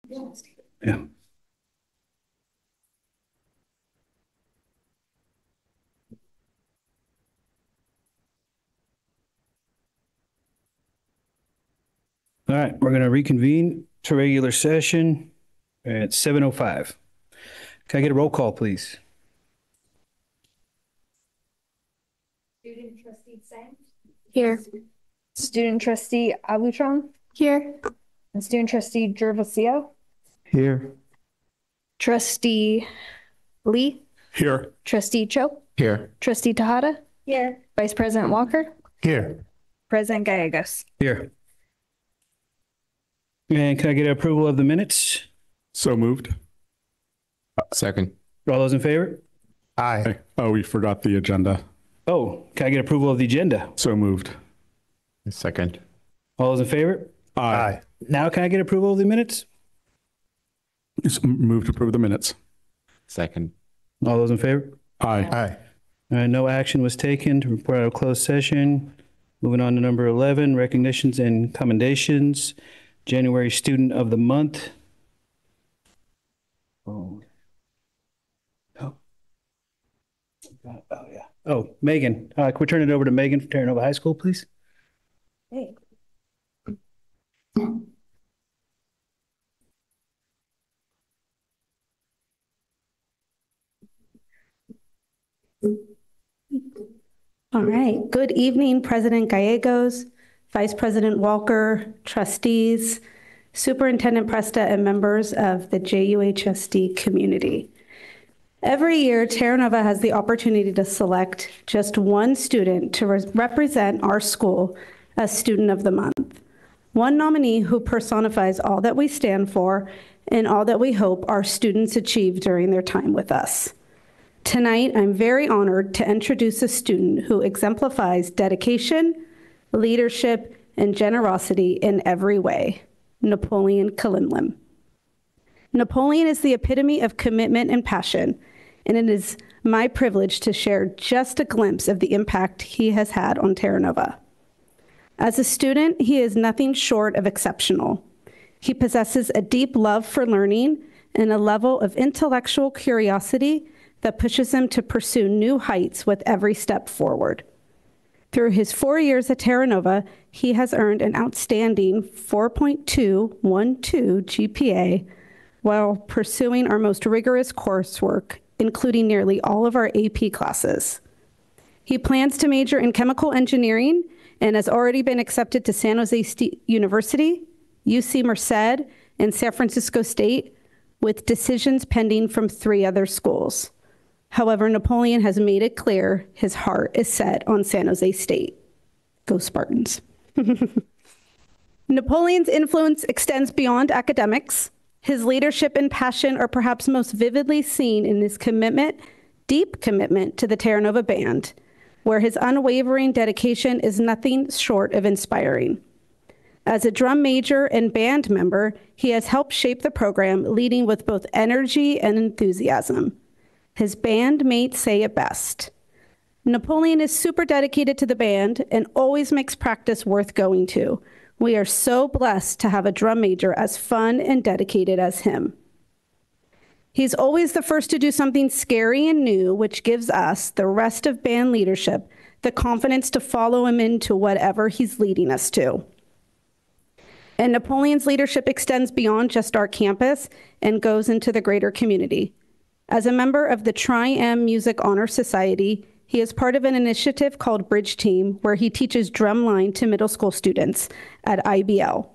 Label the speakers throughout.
Speaker 1: Yeah. All right, we're going to reconvene to regular session at 7:05. Can I get a roll call, please?
Speaker 2: Student trustee Sang.
Speaker 3: Here.
Speaker 2: Student trustee Aluchong.
Speaker 3: Here.
Speaker 2: And student trustee Gervasio.
Speaker 4: Here.
Speaker 2: Trustee Lee.
Speaker 4: Here.
Speaker 2: Trustee Cho.
Speaker 4: Here.
Speaker 2: Trustee Tejada.
Speaker 3: Here.
Speaker 2: Vice President Walker.
Speaker 4: Here.
Speaker 2: President Gallegos.
Speaker 1: Here. And can I get approval of the minutes?
Speaker 4: So moved. Second.
Speaker 1: All those in favor?
Speaker 4: Aye. Oh, we forgot the agenda.
Speaker 1: Oh, can I get approval of the agenda?
Speaker 4: So moved. Second.
Speaker 1: All those in favor?
Speaker 4: Aye.
Speaker 1: Now can I get approval of the minutes?
Speaker 4: Just move to approve the minutes.
Speaker 5: Second.
Speaker 1: All those in favor?
Speaker 4: Aye.
Speaker 1: No action was taken to report out of closed session. Moving on to number 11, recognitions and commendations. January Student of the Month. Oh, yeah. Oh, Megan. Can we turn it over to Megan from Terra Nova High School, please?
Speaker 2: Hey.
Speaker 3: All right. Good evening, President Gallegos, Vice President Walker, trustees, Superintendent Presta, and members of the JUHSD community. Every year, Terra Nova has the opportunity to select just one student to represent our school as Student of the Month. One nominee who personifies all that we stand for and all that we hope our students achieve during their time with us. Tonight, I'm very honored to introduce a student who exemplifies dedication, leadership, and generosity in every way, Napoleon Kalimlim. Napoleon is the epitome of commitment and passion, and it is my privilege to share just a glimpse of the impact he has had on Terra Nova. As a student, he is nothing short of exceptional. He possesses a deep love for learning and a level of intellectual curiosity that pushes him to pursue new heights with every step forward. Through his 4 years at Terra Nova, he has earned an outstanding 4.212 GPA while pursuing our most rigorous coursework, including nearly all of our AP classes. He plans to major in chemical engineering and has already been accepted to San Jose University, UC Merced, and San Francisco State, with decisions pending from 3 other schools. However, Napoleon has made it clear his heart is set on San Jose State. Go Spartans. Napoleon's influence extends beyond academics. His leadership and passion are perhaps most vividly seen in his commitment, deep commitment to the Terra Nova Band, where his unwavering dedication is nothing short of inspiring. As a drum major and band member, he has helped shape the program, leading with both energy and enthusiasm. His bandmates say it best. Napoleon is super dedicated to the band and always makes practice worth going to. We are so blessed to have a drum major as fun and dedicated as him. He's always the first to do something scary and new, which gives us, the rest of band leadership, the confidence to follow him into whatever he's leading us to. And Napoleon's leadership extends beyond just our campus and goes into the greater community. As a member of the Tri-M Music Honor Society, he is part of an initiative called Bridge Team, where he teaches drumline to middle school students at IBL.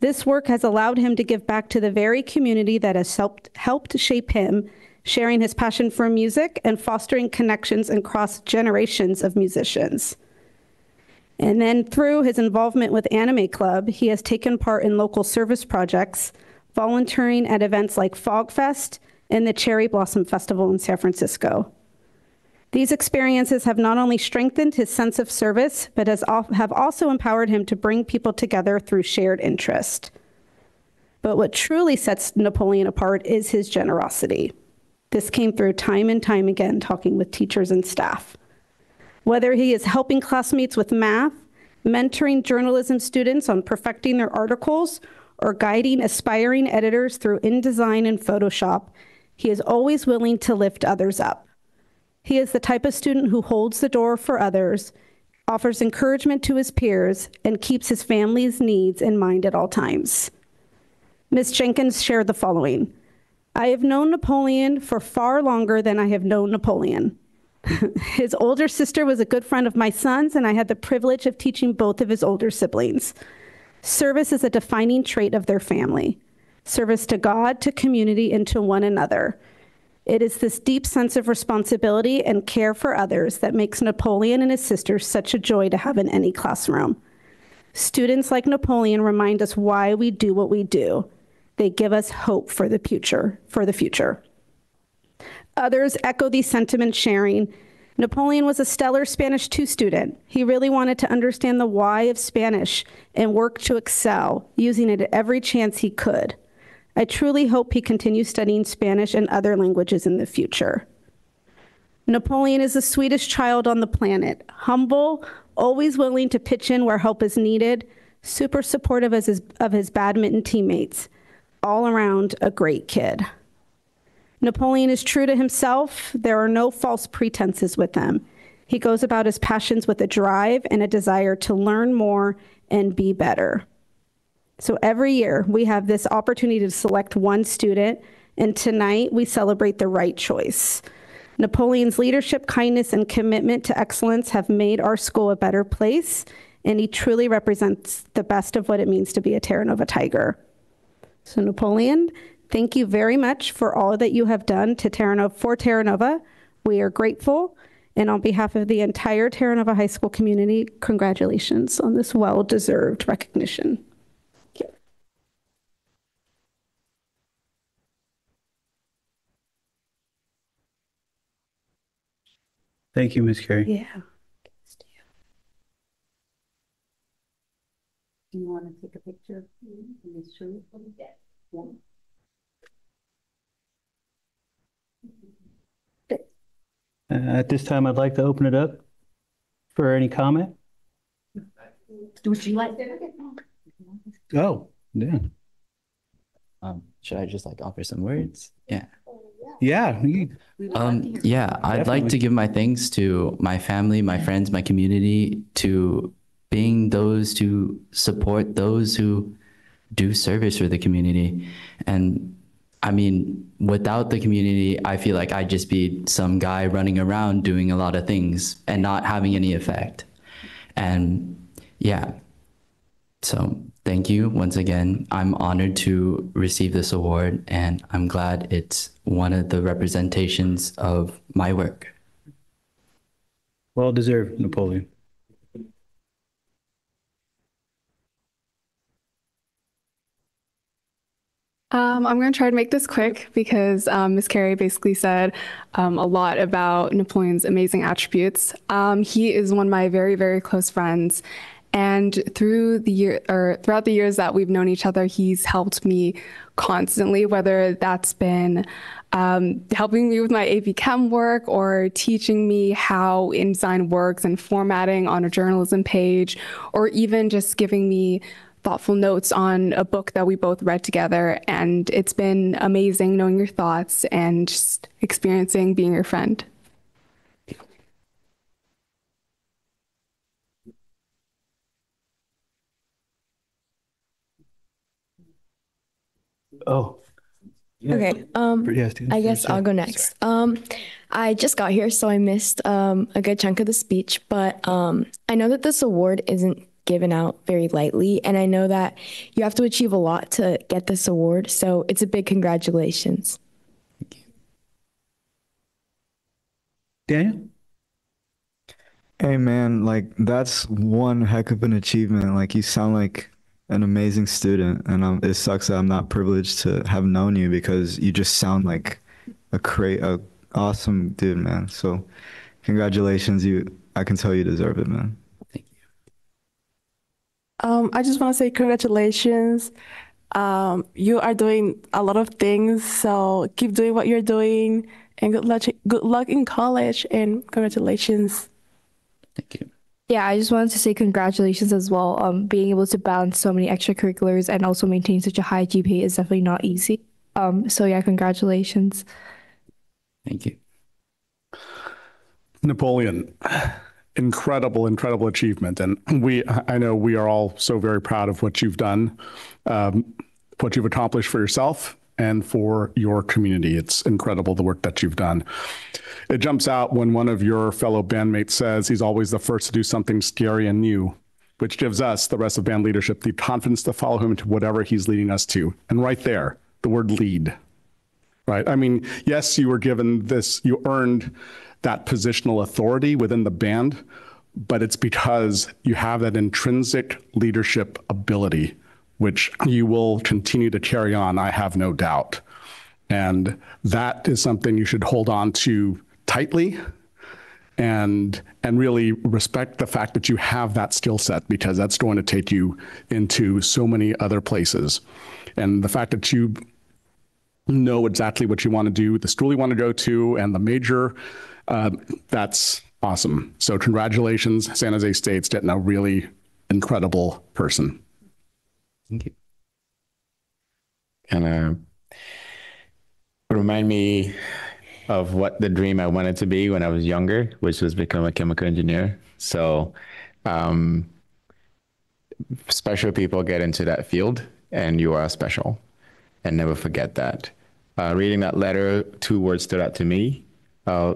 Speaker 3: This work has allowed him to give back to the very community that has helped shape him, sharing his passion for music and fostering connections across generations of musicians. And then through his involvement with Anime Club, he has taken part in local service projects, volunteering at events like Fog Fest and the Cherry Blossom Festival in San Francisco. These experiences have not only strengthened his sense of service, but have also empowered him to bring people together through shared interest. But what truly sets Napoleon apart is his generosity. This came through time and time again, talking with teachers and staff. Whether he is helping classmates with math, mentoring journalism students on perfecting their articles, or guiding aspiring editors through InDesign and Photoshop, he is always willing to lift others up. He is the type of student who holds the door for others, offers encouragement to his peers, and keeps his family's needs in mind at all times. Ms. Jenkins shared the following. I have known Napoleon for far longer than I have known Napoleon. His older sister was a good friend of my son's, and I had the privilege of teaching both of his older siblings. Service is a defining trait of their family. Service to God, to community, and to one another. It is this deep sense of responsibility and care for others that makes Napoleon and his sisters such a joy to have in any classroom. Students like Napoleon remind us why we do what we do. They give us hope for the future. Others echo these sentiments, sharing, Napoleon was a stellar Spanish 2 student. He really wanted to understand the why of Spanish and work to excel, using it at every chance he could. I truly hope he continues studying Spanish and other languages in the future. Napoleon is the sweetest child on the planet, humble, always willing to pitch in where help is needed, super supportive of his badminton teammates. All around a great kid. Napoleon is true to himself. There are no false pretenses with him. He goes about his passions with a drive and a desire to learn more and be better. So every year we have this opportunity to select one student, and tonight we celebrate the right choice. Napoleon's leadership, kindness, and commitment to excellence have made our school a better place, and he truly represents the best of what it means to be a Terra Nova Tiger. So Napoleon, thank you very much for all that you have done for Terra Nova. We are grateful. And on behalf of the entire Terra Nova High School community, congratulations on this well-deserved recognition. Thank you.
Speaker 1: Thank you, Ms. Carey.
Speaker 3: Yeah. Do you want to take a picture?
Speaker 1: At this time, I'd like to open it up for any comment.
Speaker 2: Would you like?
Speaker 1: Oh, yeah.
Speaker 5: Should I just offer some words? Yeah.
Speaker 1: Yeah.
Speaker 5: Yeah, I'd like to give my thanks to my family, my friends, my community, to being those to support those who do service for the community. And I mean, without the community, I feel like I'd just be some guy running around doing a lot of things and not having any effect. And yeah, so thank you once again. I'm honored to receive this award, and I'm glad it's one of the representations of my work.
Speaker 1: Well deserved, Napoleon.
Speaker 6: I'm going to try to make this quick because Ms. Carey basically said a lot about Napoleon's amazing attributes. He is one of my very, very close friends. And throughout the years that we've known each other, he's helped me constantly, whether that's been helping me with my AP Chem work or teaching me how InDesign works and formatting on a journalism page, or even just giving me thoughtful notes on a book that we both read together. And it's been amazing knowing your thoughts and just experiencing being your friend.
Speaker 1: Oh. Yeah.
Speaker 7: Okay.
Speaker 1: Yes,
Speaker 7: I guess I'll go next. I just got here, so I missed a good chunk of the speech, but I know that this award isn't given out very lightly, and I know that you have to achieve a lot to get this award, so it's a big congratulations.
Speaker 5: Thank you.
Speaker 1: Daniel?
Speaker 8: Hey man, that's one heck of an achievement. You sound like an amazing student, and it sucks that I'm not privileged to have known you, because you just sound like a awesome dude, man. So congratulations, I can tell you deserve it, man.
Speaker 5: Thank you.
Speaker 9: I just want to say congratulations. You are doing a lot of things, so keep doing what you're doing, and good luck in college, and congratulations.
Speaker 5: Thank you.
Speaker 6: Yeah, I just wanted to say congratulations as well. Being able to balance so many extracurriculars and also maintain such a high GPA is definitely not easy. So yeah, congratulations.
Speaker 5: Thank you.
Speaker 4: Napoleon, incredible, incredible achievement. And I know we are all so very proud of what you've done, what you've accomplished for yourself and for your community. It's incredible the work that you've done. It jumps out when one of your fellow bandmates says he's always the first to do something scary and new, which gives us, the rest of band leadership, the confidence to follow him into whatever he's leading us to. And right there, the word lead, right? I mean, yes, you were given this, you earned that positional authority within the band, but it's because you have that intrinsic leadership ability, which you will continue to carry on, I have no doubt. And that is something you should hold on to tightly and really respect the fact that you have that skill set, because that's going to take you into so many other places. And the fact that you know exactly what you want to do, the school you want to go to, and the major, that's awesome. So congratulations, San Jose State's getting a really incredible person.
Speaker 5: Thank you.
Speaker 10: Kind of remind me of what the dream I wanted to be when I was younger, which was become a chemical engineer. So special people get into that field and you are special, and never forget that. Reading that letter, 2 words stood out to me: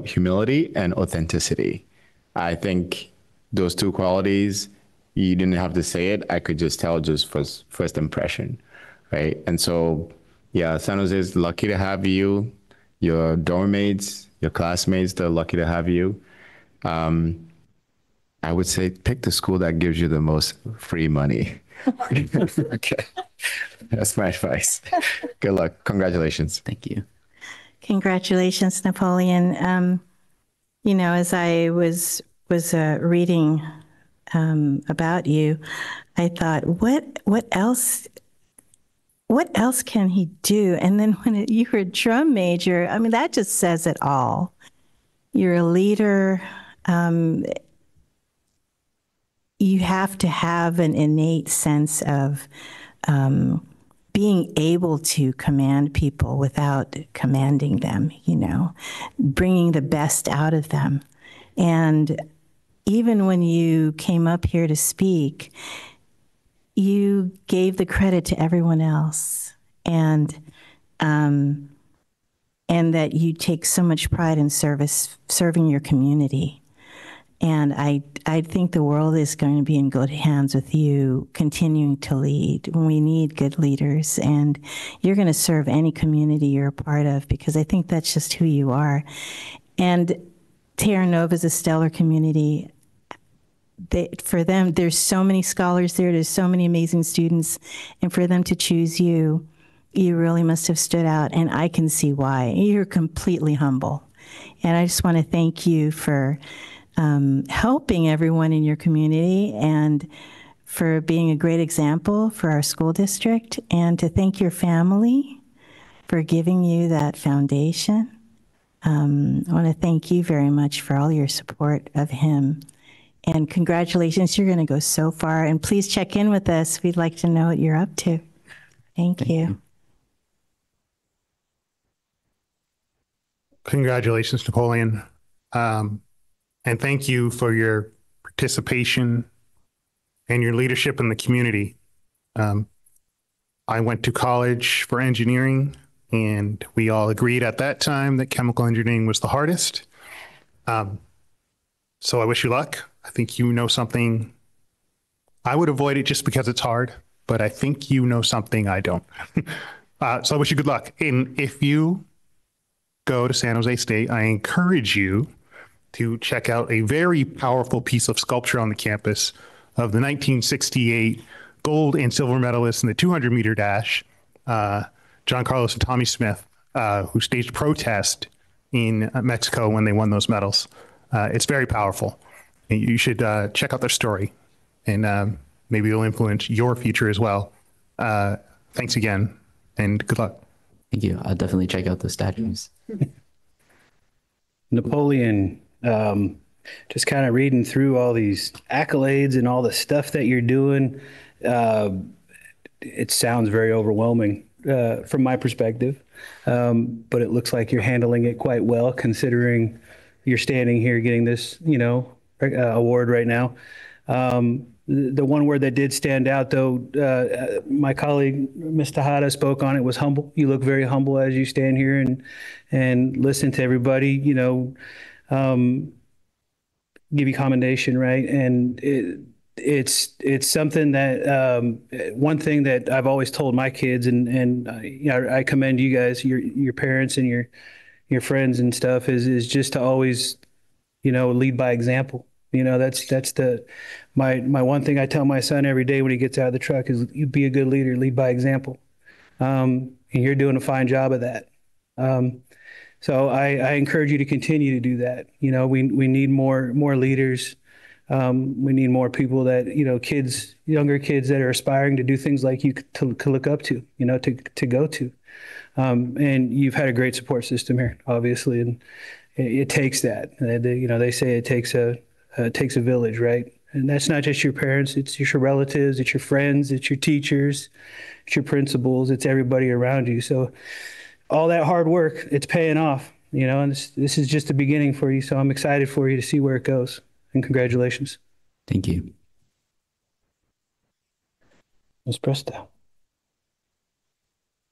Speaker 10: humility and authenticity. I think those 2 qualities, you didn't have to say it. I could just tell just first impression, right? And so, yeah, San Jose is lucky to have you. Your dorm mates, your classmates, they're lucky to have you. I would say pick the school that gives you the most free money. Okay, that's my advice. Good luck. Congratulations.
Speaker 5: Thank you.
Speaker 11: Congratulations, Napoleon. You know, as I was reading about you, I thought, what else can he do? And then when you were a drum major, I mean, that just says it all. You're a leader. You have to have an innate sense of being able to command people without commanding them, you know, bringing the best out of them. And even when you came up here to speak, you gave the credit to everyone else, and that you take so much pride in serving your community. And I think the world is going to be in good hands with you continuing to lead. We need good leaders, and you're going to serve any community you're a part of, because I think that's just who you are. And Terra Nova is a stellar community. For them, there's so many scholars there, there's so many amazing students, and for them to choose you, you really must have stood out, and I can see why. You're completely humble. And I just want to thank you for helping everyone in your community, and for being a great example for our school district, and to thank your family for giving you that foundation. I want to thank you very much for all your support of him. And congratulations, you're going to go so far. And please check in with us. We'd like to know what you're up to. Thank you.
Speaker 12: Congratulations, Napoleon. And thank you for your participation and your leadership in the community. I went to college for engineering, and we all agreed at that time that chemical engineering was the hardest. So I wish you luck. I think you know something. I would avoid it just because it's hard, but I think you know something I don't. So I wish you good luck. And if you go to San Jose State, I encourage you to check out a very powerful piece of sculpture on the campus of the 1968 gold and silver medalists in the 200-meter dash, John Carlos and Tommy Smith, who staged protest in Mexico when they won those medals. It's very powerful. You should check out their story, and maybe it'll influence your future as well. Thanks again, and good luck.
Speaker 5: Thank you. I'll definitely check out the statues.
Speaker 1: Napoleon, just kind of reading through all these accolades and all the stuff that you're doing. It sounds very overwhelming from my perspective, but it looks like you're handling it quite well, considering you're standing here getting this, award right now. The one word that did stand out, though, my colleague, Ms. Tejada, spoke on it, was humble. You look very humble as you stand here and listen to everybody, give you commendation, right? And it's something that one thing that I've always told my kids, and I commend you guys, your parents and your friends and stuff, is just to always lead by example. That's my one thing I tell my son every day when he gets out of the truck is, you be a good leader, lead by example. And you're doing a fine job of that. So I encourage you to continue to do that. We need more leaders. We need more people that, younger kids that are aspiring to do things like you to look up to, to go to. And you've had a great support system here, obviously, and it takes that. They say it takes a village, right? And that's not just your parents, it's your relatives, it's your friends, it's your teachers, it's your principals, it's everybody around you. So all that hard work, it's paying off, and this is just the beginning for you. So I'm excited for you to see where it goes. And congratulations.
Speaker 5: Thank you.
Speaker 1: Ms. Presta.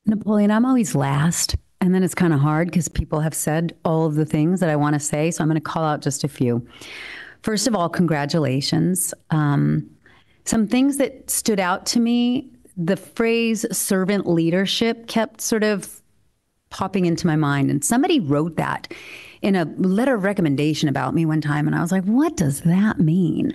Speaker 2: Napoleon, I'm always last. And then it's kind of hard because people have said all of the things that I want to say. So I'm going to call out just a few. First of all, congratulations. Some things that stood out to me, the phrase servant leadership kept sort of popping into my mind. And somebody wrote that in a letter of recommendation about me one time. And I was like, what does that mean?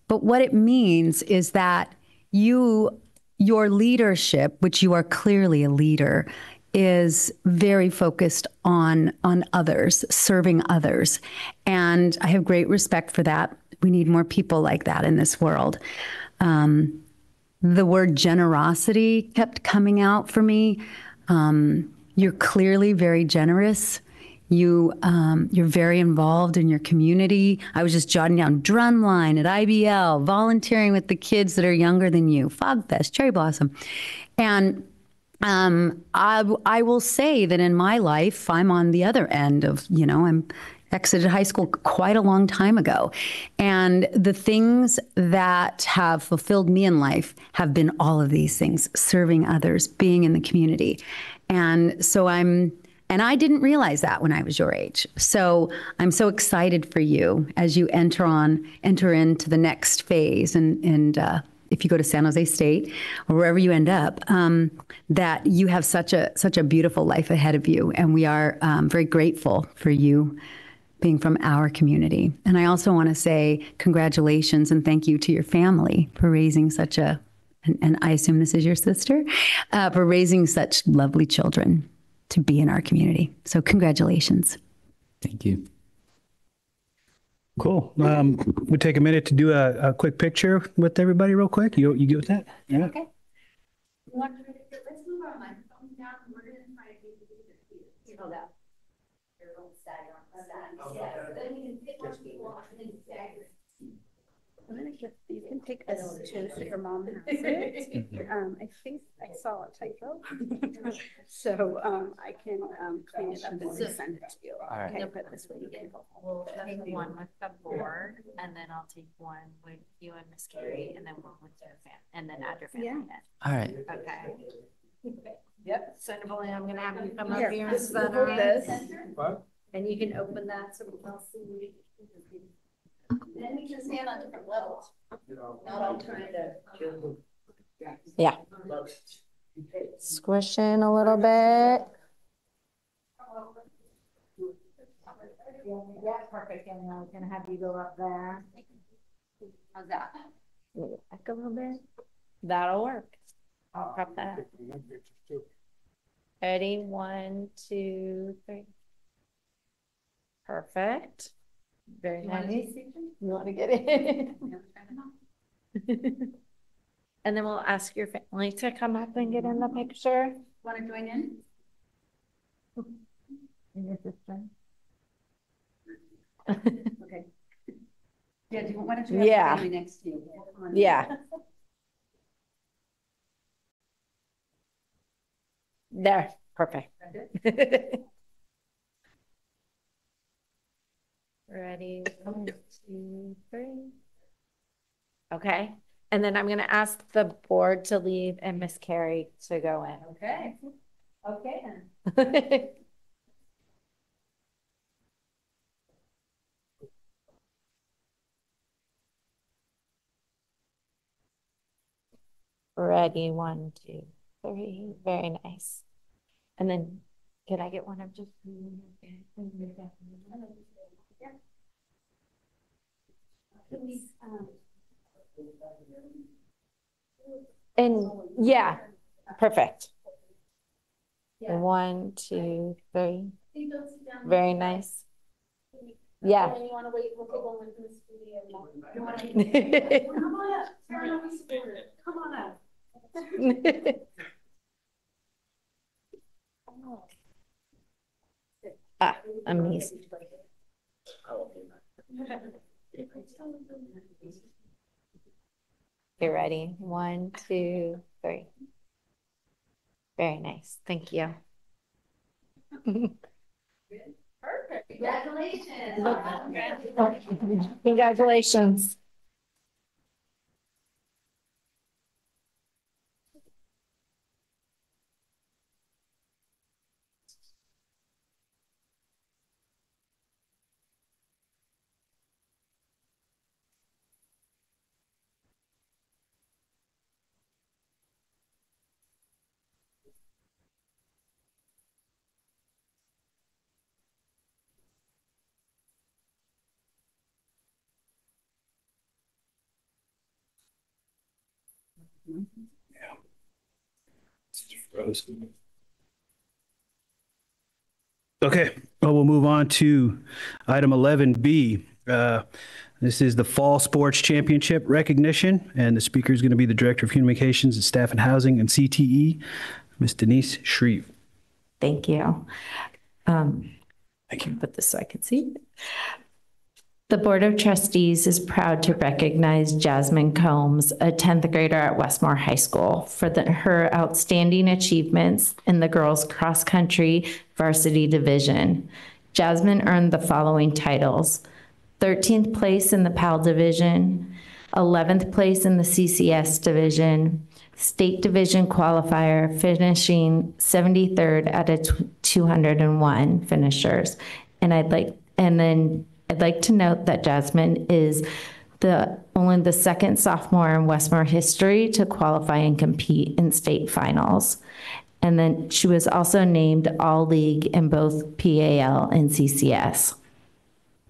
Speaker 2: But what it means is that your leadership, which you are clearly a leader, is very focused on others, serving others. And I have great respect for that. We need more people like that in this world. The word generosity kept coming out for me. You're clearly very generous. You're very involved in your community. I was just jotting down drumline at IBL, volunteering with the kids that are younger than you, Fog Fest, Cherry Blossom. And I will say that in my life, I'm on the other end of, I'm exited high school quite a long time ago. And the things that have fulfilled me in life have been all of these things: serving others, being in the community. And so I didn't realize that when I was your age. So I'm so excited for you as you enter into the next phase. And if you go to San Jose State or wherever you end up, that you have such a beautiful life ahead of you. And we are very grateful for you being from our community. And I also want to say congratulations and thank you to your family for raising and I assume this is your sister, for raising such lovely children to be in our community. So congratulations.
Speaker 5: Thank you.
Speaker 1: Cool. We'll take a minute to do a quick picture with everybody real quick. You good with that? Yeah.
Speaker 2: Okay.
Speaker 3: Let's move our microphones down. We're going to try to keep it hold up. Then we can fit more people and then stagger. I'm going to get, you can take this too, so your mom has it. I think I saw a typo. So I can clean it up and send it to you.
Speaker 5: All right.
Speaker 3: Okay, put this way again.
Speaker 13: We'll take one with the board, and then I'll take one with you and Miss Carrie, and then one with your family, and then add your family in.
Speaker 5: All right.
Speaker 13: Okay. Yep. So Napoleon, I'm gonna have you come
Speaker 3: Here,
Speaker 13: up here
Speaker 3: this
Speaker 13: and
Speaker 3: is this.
Speaker 13: and you can open that so we can all see.
Speaker 3: Then we can stand on different levels. Not all trying to.
Speaker 13: Yeah. Squish in a little bit. Yeah, perfect. And I'm gonna have you go up there.
Speaker 3: How's that?
Speaker 13: Back a little bit. That'll work. I'll prep that. Ready? 1, 2, 3. Perfect. Very nice. You want to get in? And then we'll ask your family to come up and get in the picture.
Speaker 3: Want to join in?
Speaker 13: And your sister.
Speaker 3: Okay. Yeah, why don't you have your family next to you?
Speaker 14: Yeah. There, perfect. Ready, 1, 2, 3. Okay, and then I'm gonna ask the board to leave and Miss Carrie to go in.
Speaker 3: Okay. Okay then.
Speaker 14: Ready, 1, 2, 3. Very nice. And then can I get one of just and yeah, perfect. 1, 2, 3. Very nice. Yeah.
Speaker 3: You want to wait? We'll take one with Miss Come on up. Come on up.
Speaker 14: Ah, amazing. Get ready. 1, 2, 3. Very nice. Thank you.
Speaker 3: Perfect. Congratulations.
Speaker 14: Congratulations.
Speaker 1: Okay, well, we'll move on to item 11B. This is the Fall Sports Championship recognition, and the speaker is going to be the Director of Communications and Staff and Housing and CTE, Ms. Denise Shreve.
Speaker 15: Thank you. I can put this so I can see. The Board of Trustees is proud to recognize Jasmine Combs, a 10th grader at Westmore High School, for her outstanding achievements in the girls' cross-country varsity division. Jasmine earned the following titles: 13th place in the PAL division, 11th place in the CCS division, state division qualifier, finishing 73rd out of 201 finishers. And I'd like to note that Jasmine is only the second sophomore in Westmore history to qualify and compete in state finals. And then she was also named All-League in both PAL and CCS.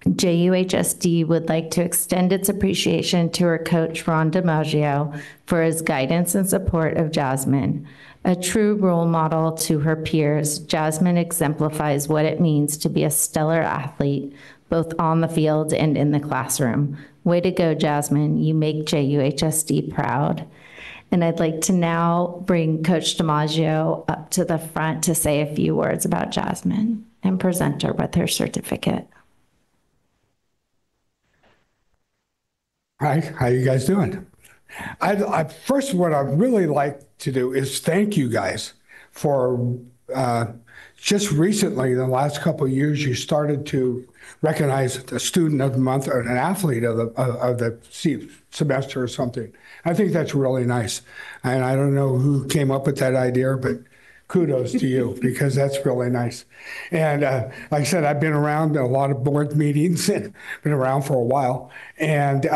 Speaker 15: JUHSD would like to extend its appreciation to her coach, Ron DiMaggio, for his guidance and support of Jasmine. A true role model to her peers, Jasmine exemplifies what it means to be a stellar athlete, both on the field and in the classroom. Way to go, Jasmine. You make JUHSD proud. And I'd like to now bring Coach DiMaggio up to the front to say a few words about Jasmine and present her with her certificate.
Speaker 16: Hi, how you guys doing? First, what I'd really like to do is thank you guys for just recently, in the last couple of years, you started to recognize a student of the month or an athlete of the semester or something. I think that's really nice. And I don't know who came up with that idea, but kudos to you, because that's really nice. And like I said, I've been around a lot of board meetings and been around for a while. And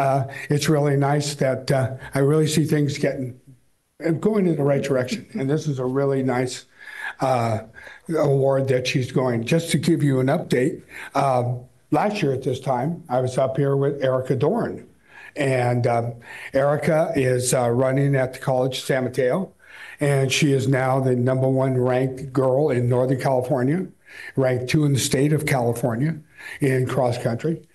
Speaker 16: it's really nice that I really see things going in the right direction. And this is a really nice award that she's going. Just to give you an update, last year at this time, I was up here with Erica Dorn. And Erica is running at the College of San Mateo. And she is now the #1 ranked girl in Northern California, ranked 2 in the state of California in cross country.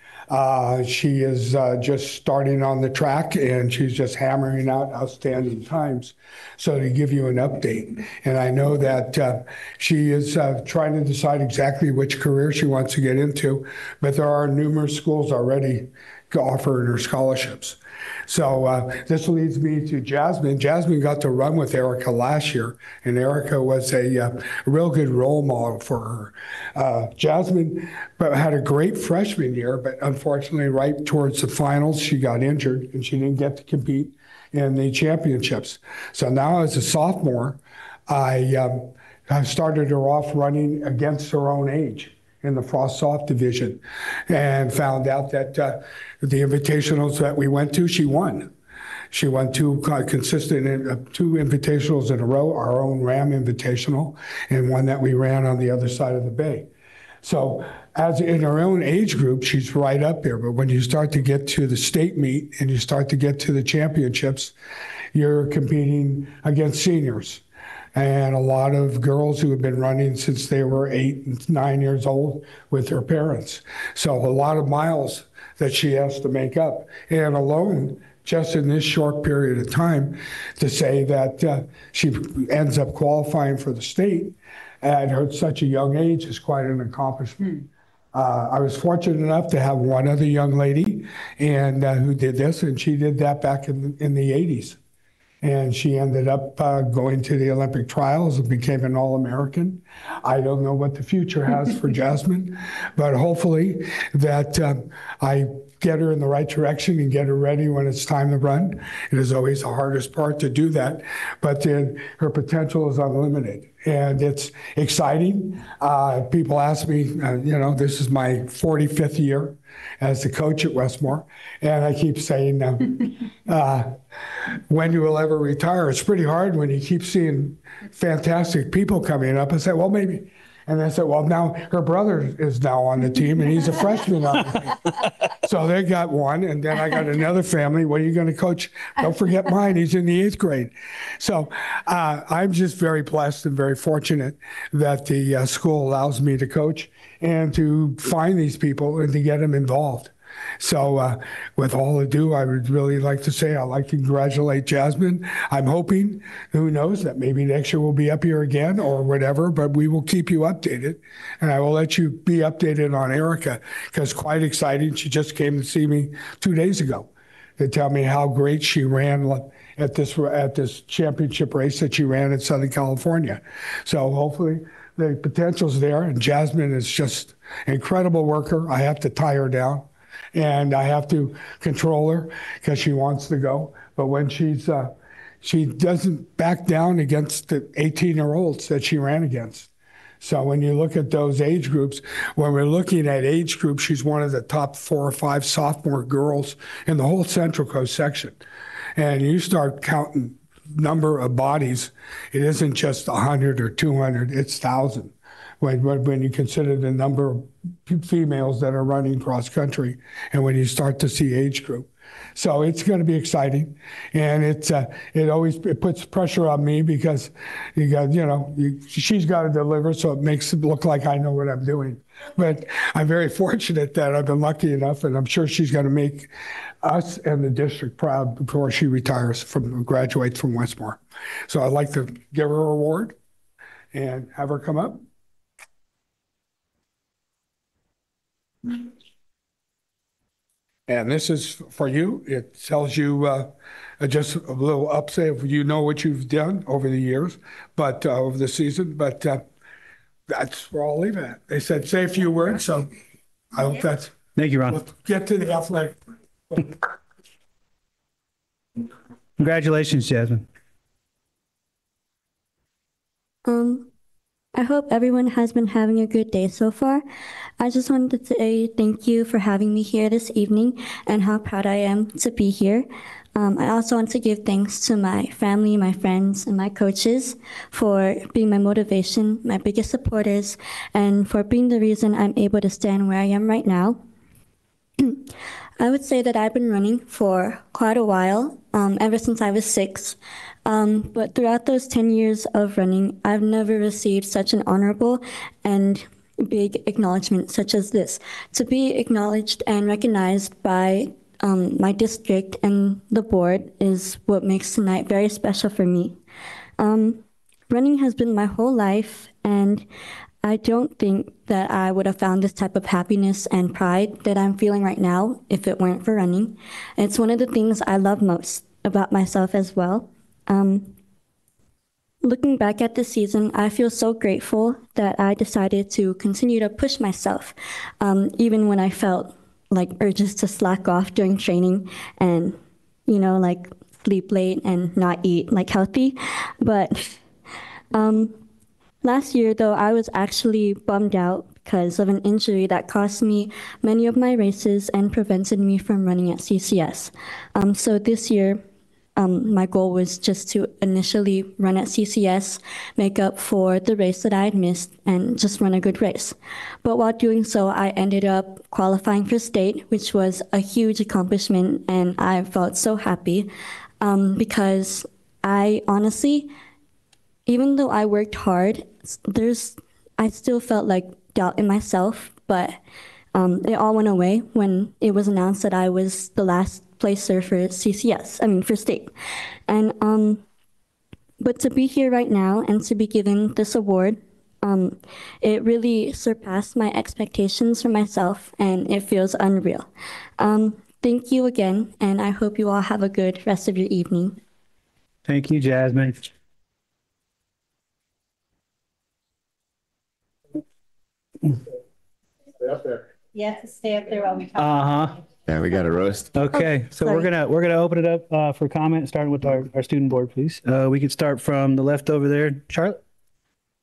Speaker 16: She is just starting on the track, and she's just hammering out outstanding times. So to give you an update, and I know that she is trying to decide exactly which career she wants to get into, but there are numerous schools already offering her scholarships. So this leads me to Jasmine. Jasmine got to run with Erica last year, and Erica was a real good role model for her. Jasmine had a great freshman year, but unfortunately, right towards the finals, she got injured and she didn't get to compete in the championships. So now as a sophomore, I started her off running against her own age in the Frost Soft division, and found out that the invitationals that we went to, she won. She won two invitationals in a row, our own Ram Invitational, and one that we ran on the other side of the bay. So as in her own age group, she's right up there. But when you start to get to the state meet and you start to get to the championships, you're competing against seniors. And a lot of girls who have been running since they were 8 and 9 years old with their parents. So a lot of miles that she has to make up. And alone, just in this short period of time, to say that she ends up qualifying for the state at such a young age is quite an accomplishment. I was fortunate enough to have one other young lady and who did this, and she did that back in the 80s. And she ended up going to the Olympic trials and became an All-American. I don't know what the future has for Jasmine, but hopefully that I get her in the right direction and get her ready when it's time to run. It is always the hardest part to do that, but then her potential is unlimited. And it's exciting. People ask me, this is my 45th year as the coach at Westmore, and I keep saying, when you will ever retire? It's pretty hard when you keep seeing fantastic people coming up and say, well, maybe. And I said, well, now her brother is now on the team, and he's a freshman on the team. So they got one, and then I got another family. What are you going to coach? Don't forget mine. He's in the 8th grade. So I'm just very blessed and very fortunate that the school allows me to coach and to find these people and to get them involved. So with all ado, I would really like to say I'd like to congratulate Jasmine. I'm hoping, who knows, that maybe next year we'll be up here again or whatever, but we will keep you updated. And I will let you be updated on Erica, because quite exciting. She just came to see me 2 days ago to tell me how great she ran at this championship race that she ran in Southern California. So hopefully the potential's there, and Jasmine is just an incredible worker. I have to tie her down. And I have to control her because she wants to go. But when she doesn't back down against the 18-year-olds that she ran against. So when you look at those age groups, when we're looking at age groups, she's one of the top 4 or 5 sophomore girls in the whole Central Coast section. And you start counting number of bodies, it isn't just 100 or 200, it's 1,000. When you consider the number of females that are running cross country, and when you start to see age group. So it's going to be exciting, and it puts pressure on me because she's got to deliver, so it makes it look like I know what I'm doing. But I'm very fortunate that I've been lucky enough, and I'm sure she's going to make us and the district proud before she graduates from Westmore. So I'd like to give her a award and have her come up. And this is for you. It tells you just a little upside of what you've done over the years, but over the season. But that's where I'll leave it at. They said say a few words, so I hope that's.
Speaker 1: Thank you, Ron.
Speaker 16: We'll get to the athletic.
Speaker 1: Congratulations, Jasmine.
Speaker 17: I hope everyone has been having a good day so far. I just wanted to say thank you for having me here this evening and how proud I am to be here. I also want to give thanks to my family, my friends, and my coaches for being my motivation, my biggest supporters, and for being the reason I'm able to stand where I am right now. I would say that I've been running for quite a while, ever since I was 6. But throughout those 10 years of running, I've never received such an honorable and big acknowledgement such as this. To be acknowledged and recognized by my district and the board is what makes tonight very special for me. Running has been my whole life, and I don't think that I would have found this type of happiness and pride that I'm feeling right now if it weren't for running. It's one of the things I love most about myself as well. Looking back at this season, I feel so grateful that I decided to continue to push myself, even when I felt like urges to slack off during training and, like sleep late and not eat like healthy. But last year, though, I was actually bummed out because of an injury that cost me many of my races and prevented me from running at CCS. So this year, my goal was just to initially run at CCS, make up for the race that I had missed, and just run a good race. But while doing so, I ended up qualifying for state, which was a huge accomplishment, and I felt so happy because I honestly, even though I worked hard, I still felt like doubt in myself, but it all went away when it was announced that I was the last placer for for state. And but to be here right now and to be given this award, it really surpassed my expectations for myself, and it feels unreal. Thank you again, and I hope you all have a good rest of your evening.
Speaker 1: Thank you, Jasmine.
Speaker 18: Stay up there. You have to stay up there while we talk.
Speaker 1: Uh-huh.
Speaker 10: Yeah, we got a roast.
Speaker 1: Okay, so we're gonna open it up for comment, starting with our student board, please. We could start from the left over there, Charlotte.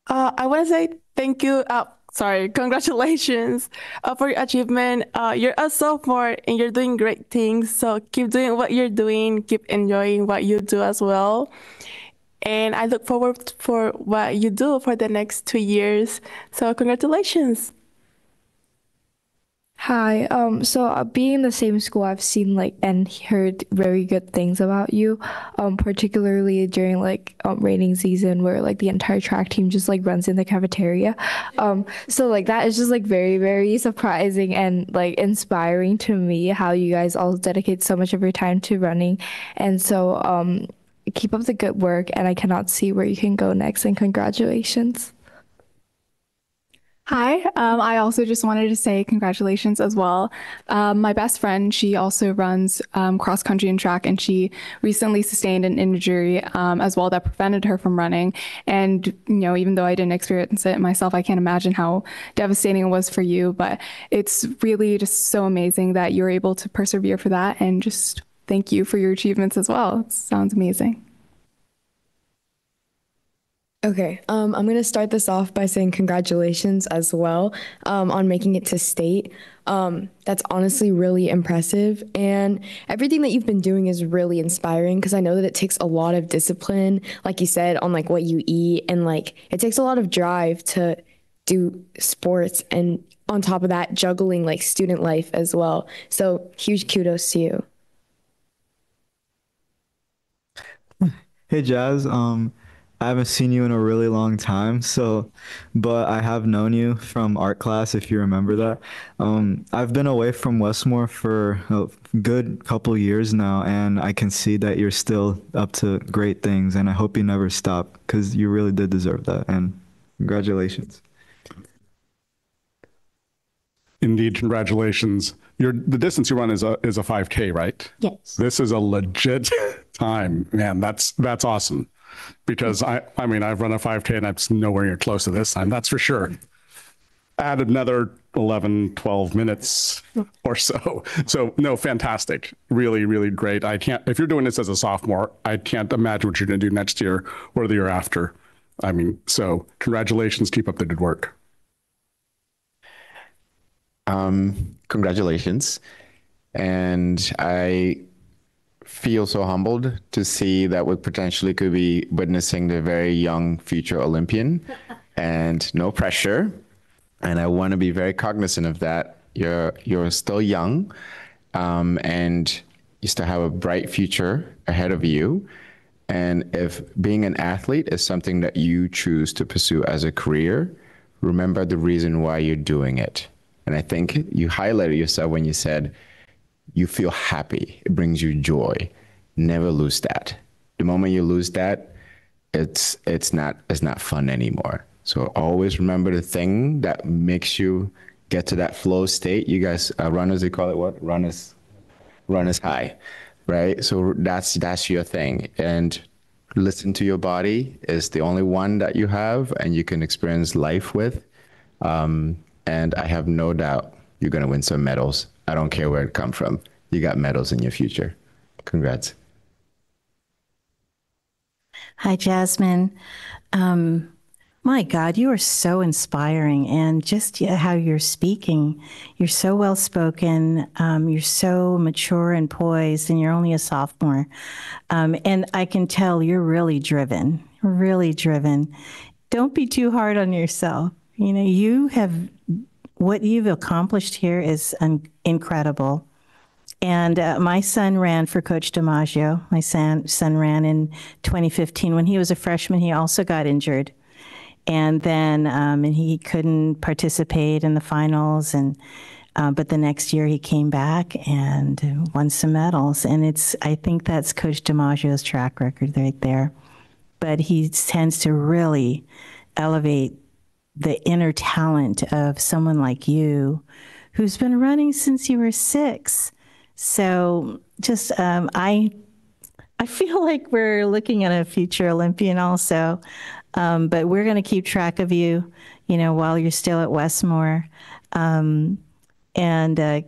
Speaker 9: I want to say thank you. Congratulations for your achievement. You're a sophomore and you're doing great things. So keep doing what you're doing. Keep enjoying what you do as well. And I look forward for what you do for the next 2 years. So congratulations.
Speaker 19: Hi. So being in the same school, I've seen and heard very good things about you, particularly during raining season where the entire track team just runs in the cafeteria. So that is just very, very surprising and inspiring to me how you guys all dedicate so much of your time to running. And so keep up the good work, and I cannot see where you can go next, and congratulations.
Speaker 6: Hi, I also just wanted to say congratulations as well. My best friend, she also runs cross country and track, and she recently sustained an injury as well that prevented her from running. And, even though I didn't experience it myself, I can't imagine how devastating it was for you. But it's really just so amazing that you're able to persevere for that, and just thank you for your achievements as well. It sounds amazing.
Speaker 7: Okay, I'm going to start this off by saying congratulations as well on making it to state. That's honestly really impressive. And everything that you've been doing is really inspiring because I know that it takes a lot of discipline, like you said, on what you eat. And it takes a lot of drive to do sports. And on top of that, juggling student life as well. So huge kudos to you.
Speaker 8: Hey, Jazz. I haven't seen you in a really long time, but I have known you from art class, if you remember that. I've been away from Westmore for a good couple years now, and I can see that you're still up to great things, and I hope you never stop, because you really did deserve that, and congratulations.
Speaker 4: Indeed, congratulations. The distance you run is a 5K, right?
Speaker 17: Yes.
Speaker 4: This is a legit time, man. That's awesome. Because I've run a 5K and I'm nowhere near close to this time, that's for sure. Add another 11, 12 minutes or so. So no, fantastic. Really, really great. If you're doing this as a sophomore, I can't imagine what you're going to do next year or the year after. So congratulations, keep up the good work.
Speaker 10: Congratulations. And I feel so humbled to see that we potentially could be witnessing the very young future Olympian, and no pressure. And I want to be very cognizant of that. You're still young, and you still have a bright future ahead of you. And if being an athlete is something that you choose to pursue as a career, remember the reason why you're doing it. And I think you highlighted yourself when you said, you feel happy. It brings you joy. Never lose that. The moment you lose that, it's not fun anymore. So always remember the thing that makes you get to that flow state. You guys, runners, they call it what? Runners high, right? So that's your thing. And listen to your body is the only one that you have and you can experience life with. And I have no doubt you're going to win some medals. I don't care where it come from. You got medals in your future. Congrats.
Speaker 11: Hi, Jasmine. My God, you are so inspiring, and just how you're speaking, you're so well spoken. You're so mature and poised, and you're only a sophomore. And I can tell you're really driven, really driven. Don't be too hard on yourself. You know, what you've accomplished here is incredible. And my son ran for Coach DiMaggio. My son ran in 2015. When he was a freshman, he also got injured. And then and he couldn't participate in the finals. But the next year he came back and won some medals. And I think that's Coach DiMaggio's track record right there. But he tends to really elevate the inner talent of someone like you who's been running since you were 6. So just, I feel like we're looking at a future Olympian also, but we're going to keep track of you, while you're still at Westmore, and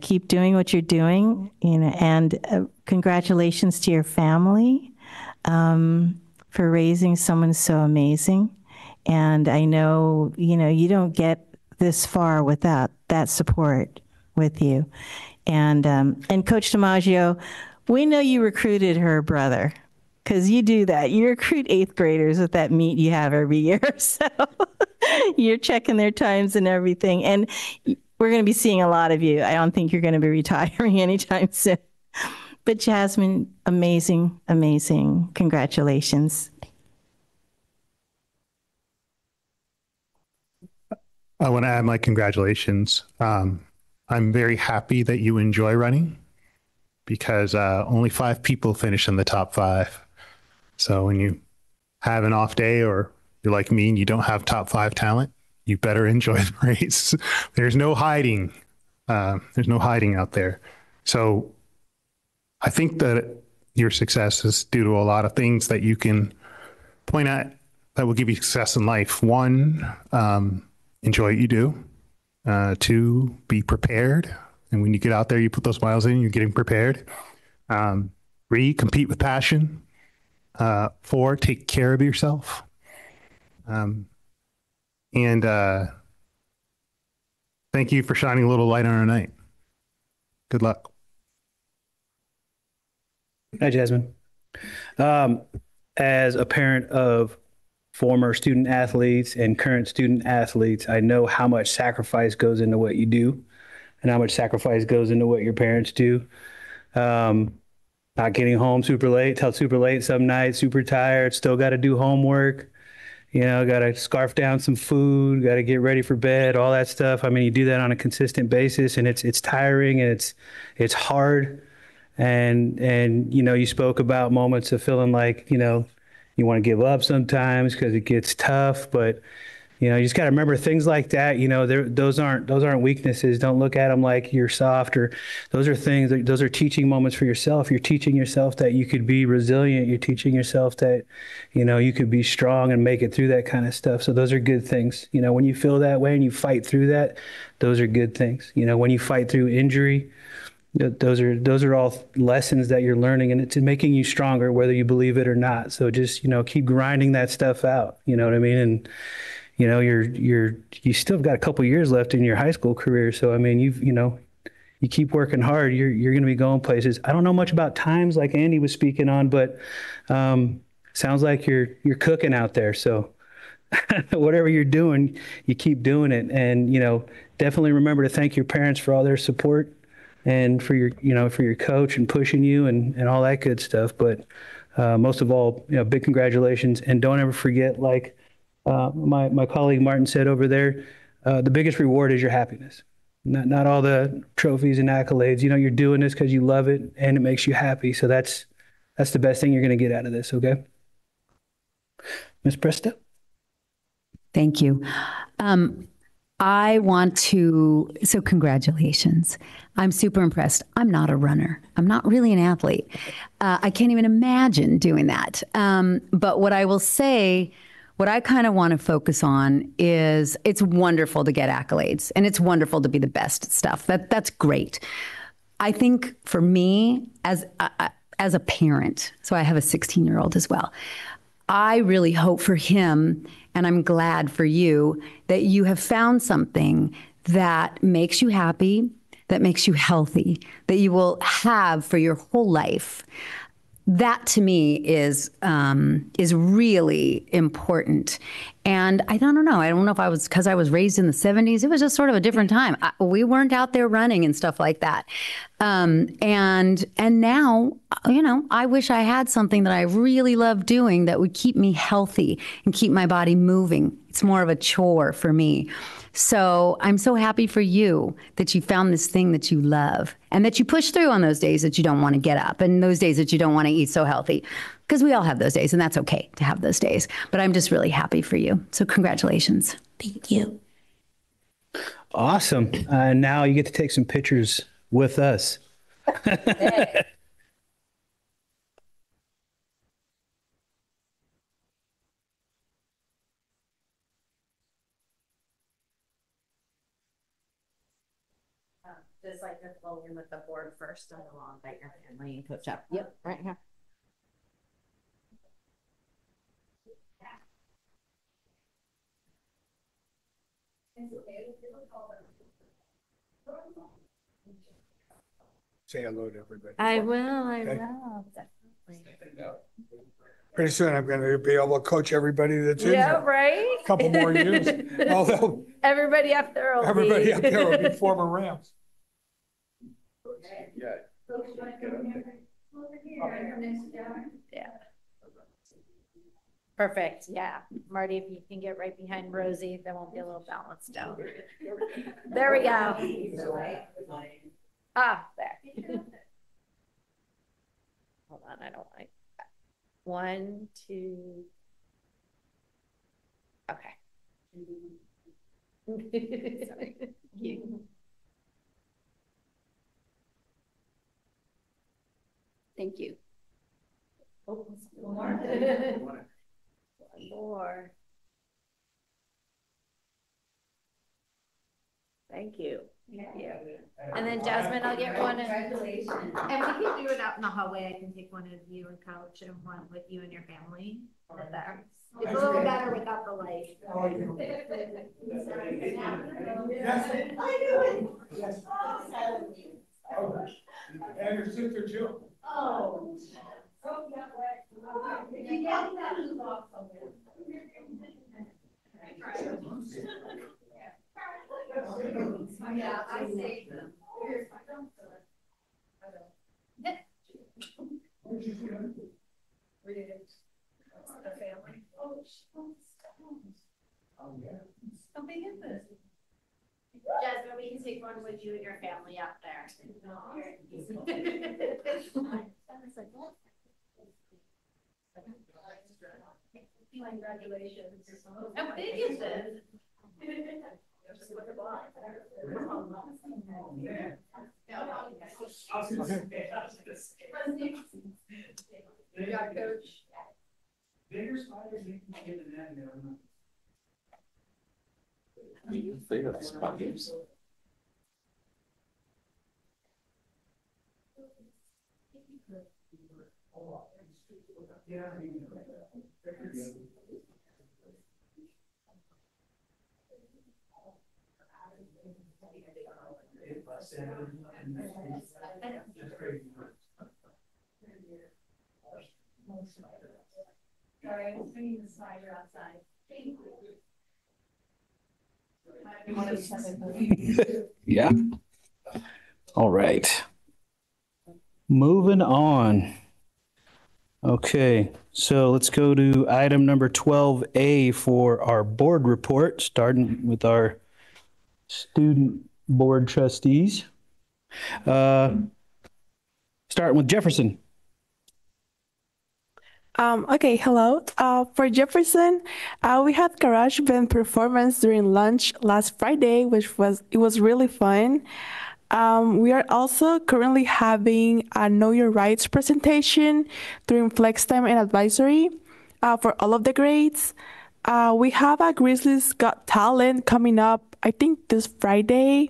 Speaker 11: keep doing what you're doing, and congratulations to your family for raising someone so amazing. And I know, you don't get this far without that support with you. And Coach DiMaggio, we know you recruited her brother, because you do that. You recruit 8th graders with that meet you have every year. So you're checking their times and everything. And we're going to be seeing a lot of you. I don't think you're going to be retiring anytime soon. But Jasmine, amazing, amazing. Congratulations.
Speaker 12: I want to add my congratulations. I'm very happy that you enjoy running, because only 5 people finish in the top 5. So when you have an off day, or you're like me and you don't have top 5 talent, you better enjoy the race. There's no hiding. There's no hiding out there. So I think that your success is due to a lot of things that you can point at that will give you success in life. 1, enjoy what you do. 2, be prepared. And when you get out there, you put those miles in, you're getting prepared. 3, compete with passion. 4, take care of yourself. And thank you for shining a little light on our night. Good luck.
Speaker 1: Hi, Jasmine. As a parent of former student athletes and current student athletes, I know how much sacrifice goes into what you do and how much sacrifice goes into what your parents do. Not getting home super late some nights, super tired, still got to do homework, got to scarf down some food, got to get ready for bed, all that stuff. I mean, you do that on a consistent basis, and it's tiring, and it's hard. And you spoke about moments of feeling like, you want to give up sometimes because it gets tough, but you just got to remember things like that. Those aren't weaknesses. Don't look at them like you're soft, or those are things. Those are teaching moments for yourself. You're teaching yourself that you could be resilient. You're teaching yourself that, you could be strong and make it through that kind of stuff. So those are good things. When you feel that way and you fight through that, those are good things. When you fight through injury, those are all lessons that you're learning, and it's making you stronger, whether you believe it or not. So just, keep grinding that stuff out. You know what I mean? And, you still got a couple years left in your high school career. So, I mean, you keep working hard, you're going to be going places. I don't know much about times like Andy was speaking on, but sounds like you're cooking out there. So whatever you're doing, you keep doing it. And, definitely remember to thank your parents for all their support and for your coach and pushing you and all that good stuff. But most of all, big congratulations. And don't ever forget, like my colleague Martin said over there, the biggest reward is your happiness. Not all the trophies and accolades. You're doing this because you love it and it makes you happy. So that's the best thing you're going to get out of this. Okay, Miss Presta.
Speaker 2: Thank you. I want to, so congratulations. I'm super impressed. I'm not a runner. I'm not really an athlete. I can't even imagine doing that. But what I will say, what I kind of want to focus on is it's wonderful to get accolades and it's wonderful to be the best at stuff. That's great. I think for me as a parent, so I have a 16-year-old as well, I really hope for him, and I'm glad for you, that you have found something that makes you happy, that makes you healthy, that you will have for your whole life. That to me is really important. And I don't know. I don't know if I was, because I was raised in the 70s, it was just sort of a different time. We weren't out there running and stuff like that. And now, you know, I wish I had something that I really love doing that would keep me healthy and keep my body moving. It's more of a chore for me. So I'm so happy for you that you found this thing that you love and that you push through on those days that you don't want to get up and those days that you don't want to eat so healthy, because we all have those days and that's okay to have those days. But I'm just really happy for you. So congratulations.
Speaker 17: Thank you.
Speaker 1: Awesome. Now you get to take some pictures with us.
Speaker 14: Just like this, go in with the board first and along by your family and coach up. Yep, right here.
Speaker 16: Say hello to everybody.
Speaker 14: I will,
Speaker 16: Okay.
Speaker 14: definitely.
Speaker 16: Pretty soon I'm going to be able to coach everybody that's in
Speaker 14: Yeah,
Speaker 16: here.
Speaker 14: right?
Speaker 16: A couple more years. Although
Speaker 14: Everybody up there will
Speaker 16: everybody
Speaker 14: be.
Speaker 16: up there will be former Rams.
Speaker 14: Yeah. Perfect. Yeah. Marty, if you can get right behind Rosie, then we'll be a little balanced out. There we go. Ah, there. Hold on. I don't like that. 1, 2. Okay.
Speaker 2: Thank you.
Speaker 14: Oh, one more. Thank you. Thank you. And then Jasmine, I'll get one. Congratulations. And we can do it out in the hallway. I can take one of you and coach and one with you and your family. There. It's a little better without the light.
Speaker 16: Yes.
Speaker 14: I knew it.
Speaker 16: Yes. And your sister Jill.
Speaker 14: Oh. You got that awesome. Yeah, I saved them. Here's my phone. The family. Oh, yeah. How big is this? Jasmine, we can take one with you and your family up there. Congratulations. How big is this? Yeah, coach. Bigger spiders you can get in that. Sorry, I'm bringing the spider outside.
Speaker 1: Yeah. All right. Moving on. Okay, so let's go to item number 12A for our board report, starting with our student board trustees. Starting with Jefferson.
Speaker 9: Okay, hello. For Jefferson, we had garage band performance during lunch last Friday, it was really fun. We are also currently having a Know Your Rights presentation during flex time and advisory for all of the grades. We have a Grizzlies Got Talent coming up, I think this Friday.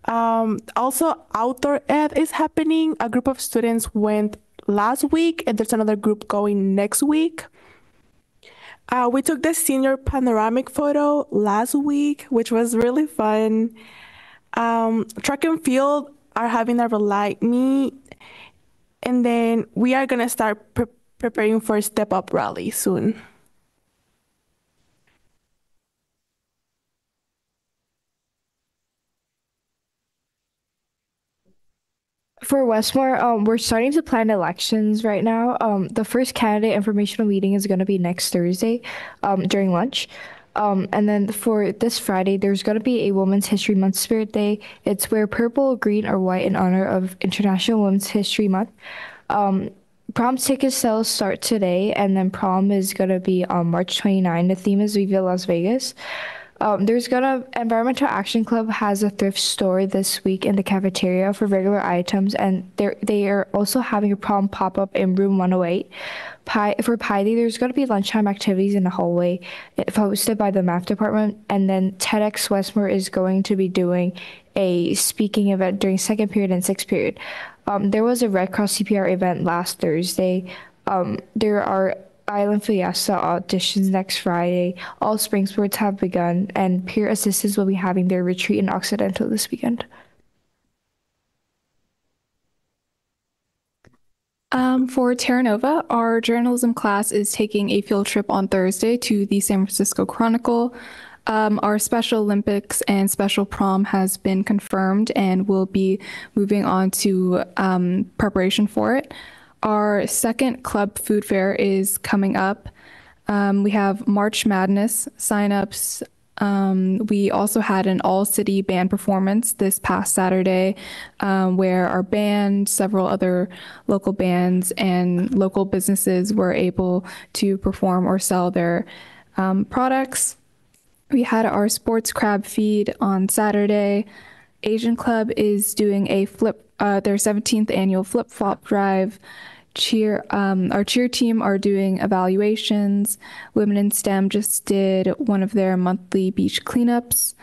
Speaker 9: Also, outdoor ed is happening. A group of students went last week, and there's another group going next week. We took the senior panoramic photo last week, which was really fun. Track and field are having a relay meet, and then we are gonna start preparing for Step Up Rally soon.
Speaker 19: For Westmore, we're starting to plan elections right now. The first candidate informational meeting is going to be next Thursday during lunch. And then for this Friday, there's going to be a Women's History Month Spirit Day. It's wear purple, green, or white in honor of International Women's History Month. Prom ticket sales start today, and then prom is going to be on March 29. The theme is Viva Las Vegas. Environmental Action Club has a thrift store this week in the cafeteria for regular items, and they are also having a prom pop-up in room 108. For Pi Day, there's going to be lunchtime activities in the hallway hosted by the math department, and then TEDx Westmore is going to be doing a speaking event during second period and sixth period. There was a Red Cross CPR event last Thursday. There are Island Fiesta auditions next Friday. All spring sports have begun, and peer assistants will be having their retreat in Occidental this weekend.
Speaker 6: For Terra Nova, our journalism class is taking a field trip on Thursday to the San Francisco Chronicle. Our Special Olympics and Special Prom has been confirmed, and we'll be moving on to preparation for it. Our second club food fair is coming up. We have March Madness signups. We also had an all-city band performance this past Saturday, where our band, several other local bands, and local businesses were able to perform or sell their products. We had our sports crab feed on Saturday. Asian Club is doing a their 17th annual flip-flop drive. Our cheer team are doing evaluations. Women in STEM just did one of their monthly beach cleanups.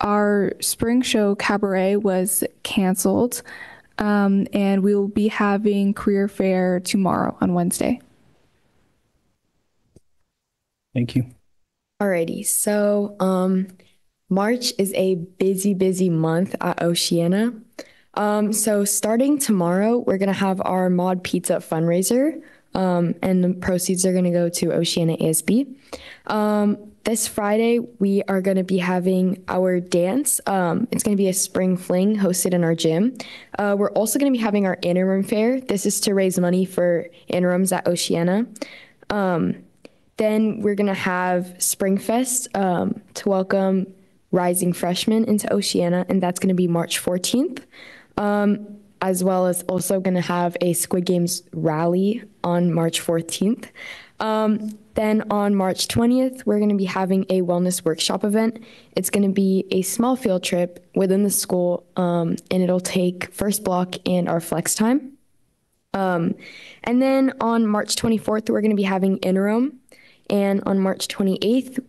Speaker 6: Our spring show cabaret was canceled, and we will be having career fair tomorrow on Wednesday.
Speaker 1: Thank you.
Speaker 7: Alrighty, so March is a busy month at Oceana. So starting tomorrow, we're going to have our Mod Pizza fundraiser, and the proceeds are going to go to Oceana ASB. This Friday, we are going to be having our dance. It's going to be a spring fling hosted in our gym. We're also going to be having our interim fair. This is to raise money for interims at Oceana. Then we're going to have Spring Fest to welcome rising freshmen into Oceana, and that's going to be March 14th. As well as also going to have a Squid Games rally on March 14th. Then on March 20th, we're going to be having a wellness workshop event. It's going to be a small field trip within the school, and it'll take first block and our flex time. And then on March 24th, we're going to be having interim. And on March 28th,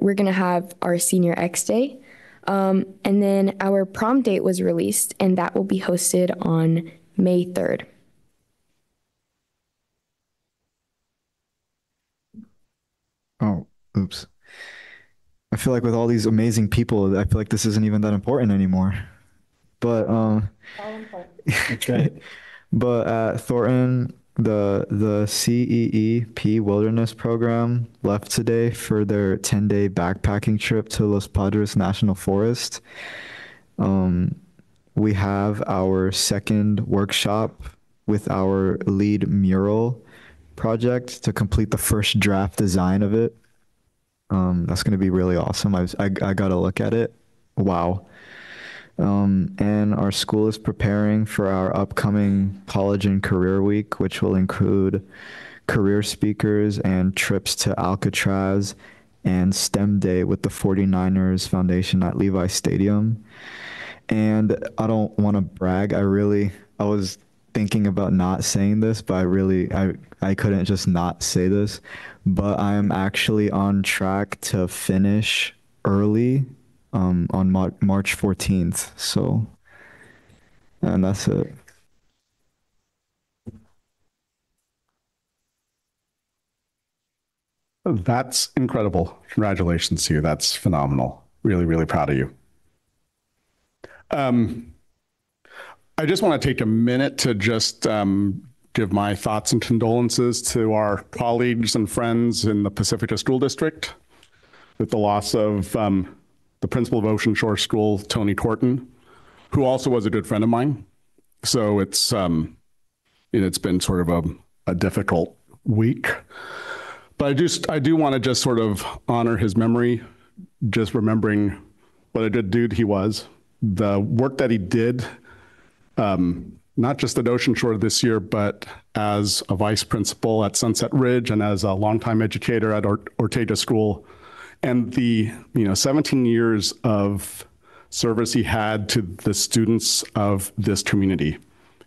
Speaker 7: we're going to have our Senior X Day. And then our prom date was released, and that will be hosted on May 3rd.
Speaker 8: Oh, oops. I feel like with all these amazing people, I feel like this isn't even that important anymore. But
Speaker 18: All important.
Speaker 8: that's right. But at Thornton, the CEEP Wilderness Program left today for their 10-day backpacking trip to Los Padres National Forest. We have our second workshop with our lead mural project to complete the first draft design of it. That's going to be really awesome. I got to look at it. Wow. And our school is preparing for our upcoming College and Career Week, which will include career speakers and trips to Alcatraz and STEM Day with the 49ers Foundation at Levi Stadium. And I don't want to brag. I was thinking about not saying this, but I couldn't just not say this. But I'm actually on track to finish early on March 14th. So, and that's it.
Speaker 4: That's incredible. Congratulations to you. That's phenomenal. Really, really proud of you. I just want to take a minute to just give my thoughts and condolences to our colleagues and friends in the Pacifica School District with the loss of the principal of Ocean Shore School, Tony Corton, who also was a good friend of mine. So it's been sort of a difficult week. But I do want to just sort of honor his memory, just remembering what a good dude he was, the work that he did, not just at Ocean Shore this year, but as a vice principal at Sunset Ridge and as a longtime educator at Ortega School, and the 17 years of service he had to the students of this community.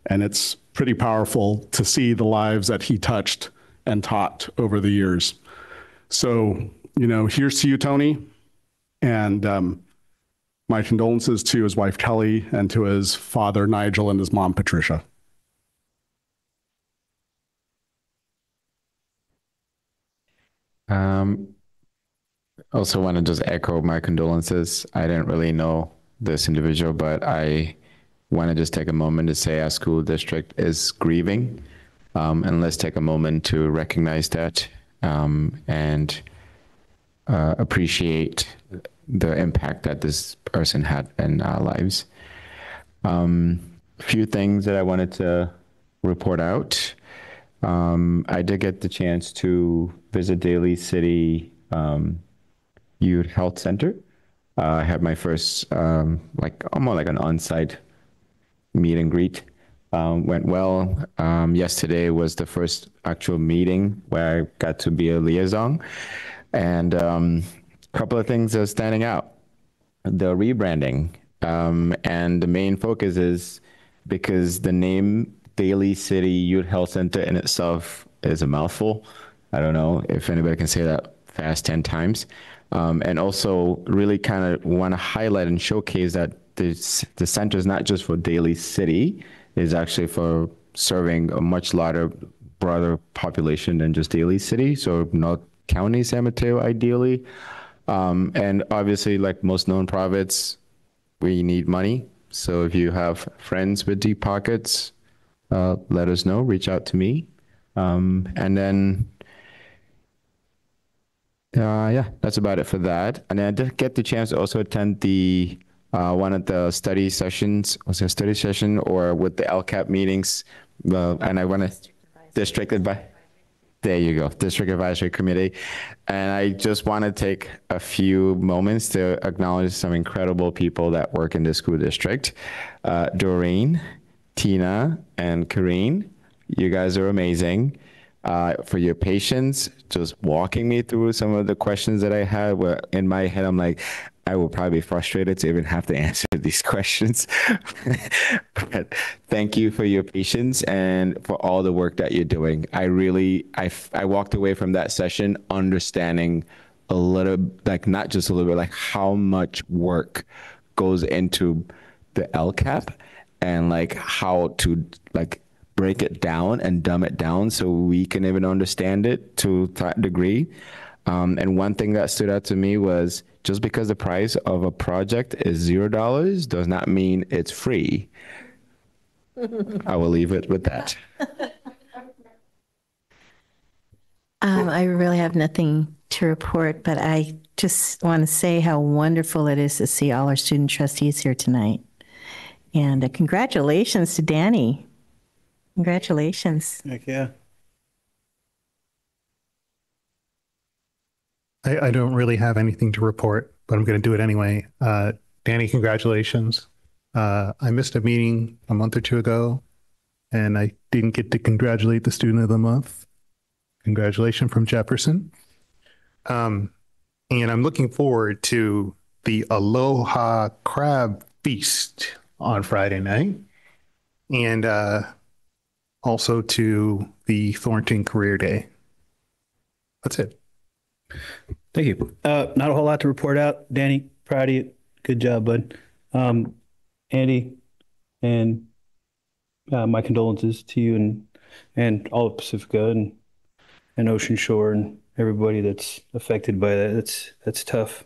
Speaker 4: And it's pretty powerful to see the lives that he touched and taught over the years. So, here's to you, Tony, and my condolences to his wife, Kelly, and to his father, Nigel, and his mom, Patricia.
Speaker 10: Also want to just echo my condolences. I didn't really know this individual, but I want to just take a moment to say our school district is grieving. And let's take a moment to recognize that and appreciate the impact that this person had in our lives. A few things that I wanted to report out. I did get the chance to visit Daly City Youth Health Center. I had my first, almost like an on-site meet and greet. Went well. Yesterday was the first actual meeting where I got to be a liaison. And a couple of things are standing out. The rebranding. And the main focus is because the name Daly City Youth Health Center in itself is a mouthful. I don't know if anybody can say that fast 10 times. And also really kind of want to highlight and showcase that the center is not just for Daly City, it's actually for serving a much larger, broader population than just Daly City. So North County, San Mateo, ideally. And obviously, like most nonprofits, we need money. So if you have friends with deep pockets, let us know, reach out to me. And then, yeah, that's about it for that. And I did get the chance to also attend the one of the study sessions, was it a study session or with the LCAP meetings? And I want to district advice. There you go, District Advisory Committee. And I just want to take a few moments to acknowledge some incredible people that work in the school district. Doreen, Tina, and Kareen, you guys are amazing. For your patience, just walking me through some of the questions that I had, where in my head, I'm like, I will probably be frustrated to even have to answer these questions. But thank you for your patience and for all the work that you're doing. I walked away from that session understanding a little, like not just a little bit, like how much work goes into the LCAP and like how to like break it down and dumb it down so we can even understand it to that degree. And one thing that stood out to me was just because the price of a project is $0 does not mean it's free. I will leave it with that.
Speaker 11: I really have nothing to report, but I just want to say how wonderful it is to see all our student trustees here tonight. And congratulations to Danny. Congratulations.
Speaker 1: Heck yeah.
Speaker 12: I don't really have anything to report, but I'm going to do it anyway. Danny, congratulations. I missed a meeting a month or two ago, and I didn't get to congratulate the student of the month. Congratulations from Jefferson. And I'm looking forward to the Aloha Crab Feast on Friday night, and also to the Thornton Career Day. That's it.
Speaker 1: Thank you. Not a whole lot to report out. Danny, proud of you. Good job, bud. Andy, and my condolences to you and all of Pacifica and Ocean Shore and everybody that's affected by that. That's tough.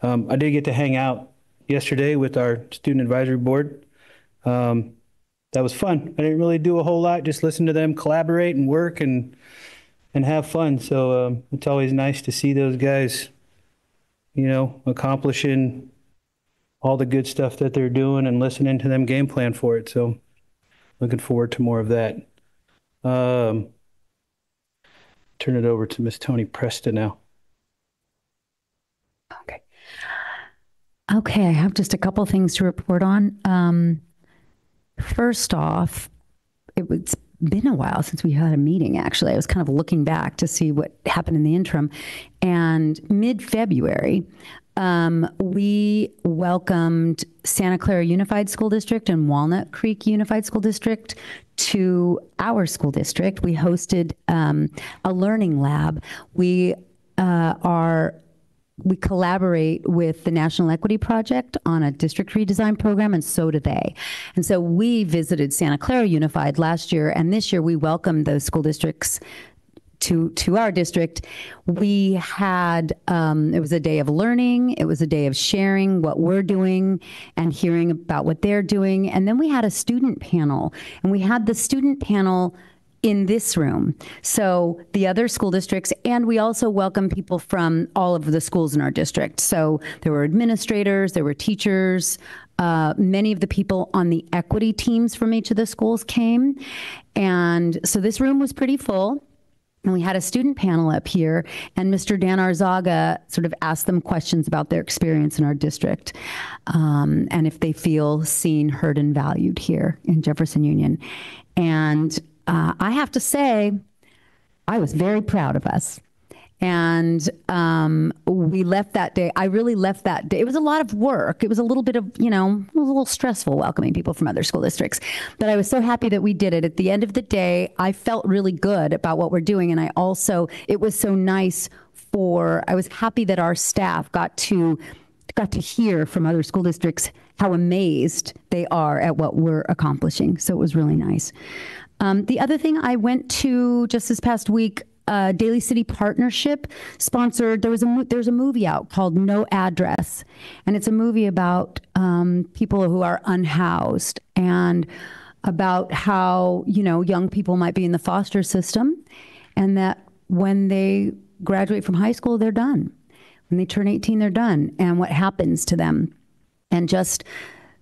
Speaker 1: I did get to hang out yesterday with our student advisory board. That was fun. I didn't really do a whole lot, just listen to them collaborate and work and have fun. So it's always nice to see those guys, accomplishing all the good stuff that they're doing and listening to them game plan for it. So looking forward to more of that. Turn it over to Miss Tony Preston now.
Speaker 2: Okay, I have just a couple things to report on. First off, it's been a while since we had a meeting, actually. I was kind of looking back to see what happened in the interim. And mid-February, we welcomed Santa Clara Unified School District and Walnut Creek Unified School District to our school district. We hosted a learning lab. We collaborate with the National Equity Project on a district redesign program, and so do they. And so we visited Santa Clara Unified last year, and this year we welcomed those school districts to our district. We had, it was a day of learning, it was a day of sharing what we're doing and hearing about what they're doing. And then we had a student panel, and we had the student panel in this room. So the other school districts, and we also welcome people from all of the schools in our district. So there were administrators, there were teachers, many of the people on the equity teams from each of the schools came. And so this room was pretty full. And we had a student panel up here, and Mr. Dan Arzaga sort of asked them questions about their experience in our district, and if they feel seen, heard, and valued here in Jefferson Union. And I have to say, I was very proud of us. And we left that day. I really left that day. It was a lot of work. It was a little bit of, it was a little stressful welcoming people from other school districts. But I was so happy that we did it. At the end of the day, I felt really good about what we're doing. And it was so nice I was happy that our staff got to hear from other school districts how amazed they are at what we're accomplishing. So it was really nice. The other thing I went to just this past week, Daly City Partnership sponsored, there's a movie out called No Address, and it's a movie about people who are unhoused and about how, young people might be in the foster system, and that when they graduate from high school, they're done. When they turn 18, they're done, and what happens to them. And just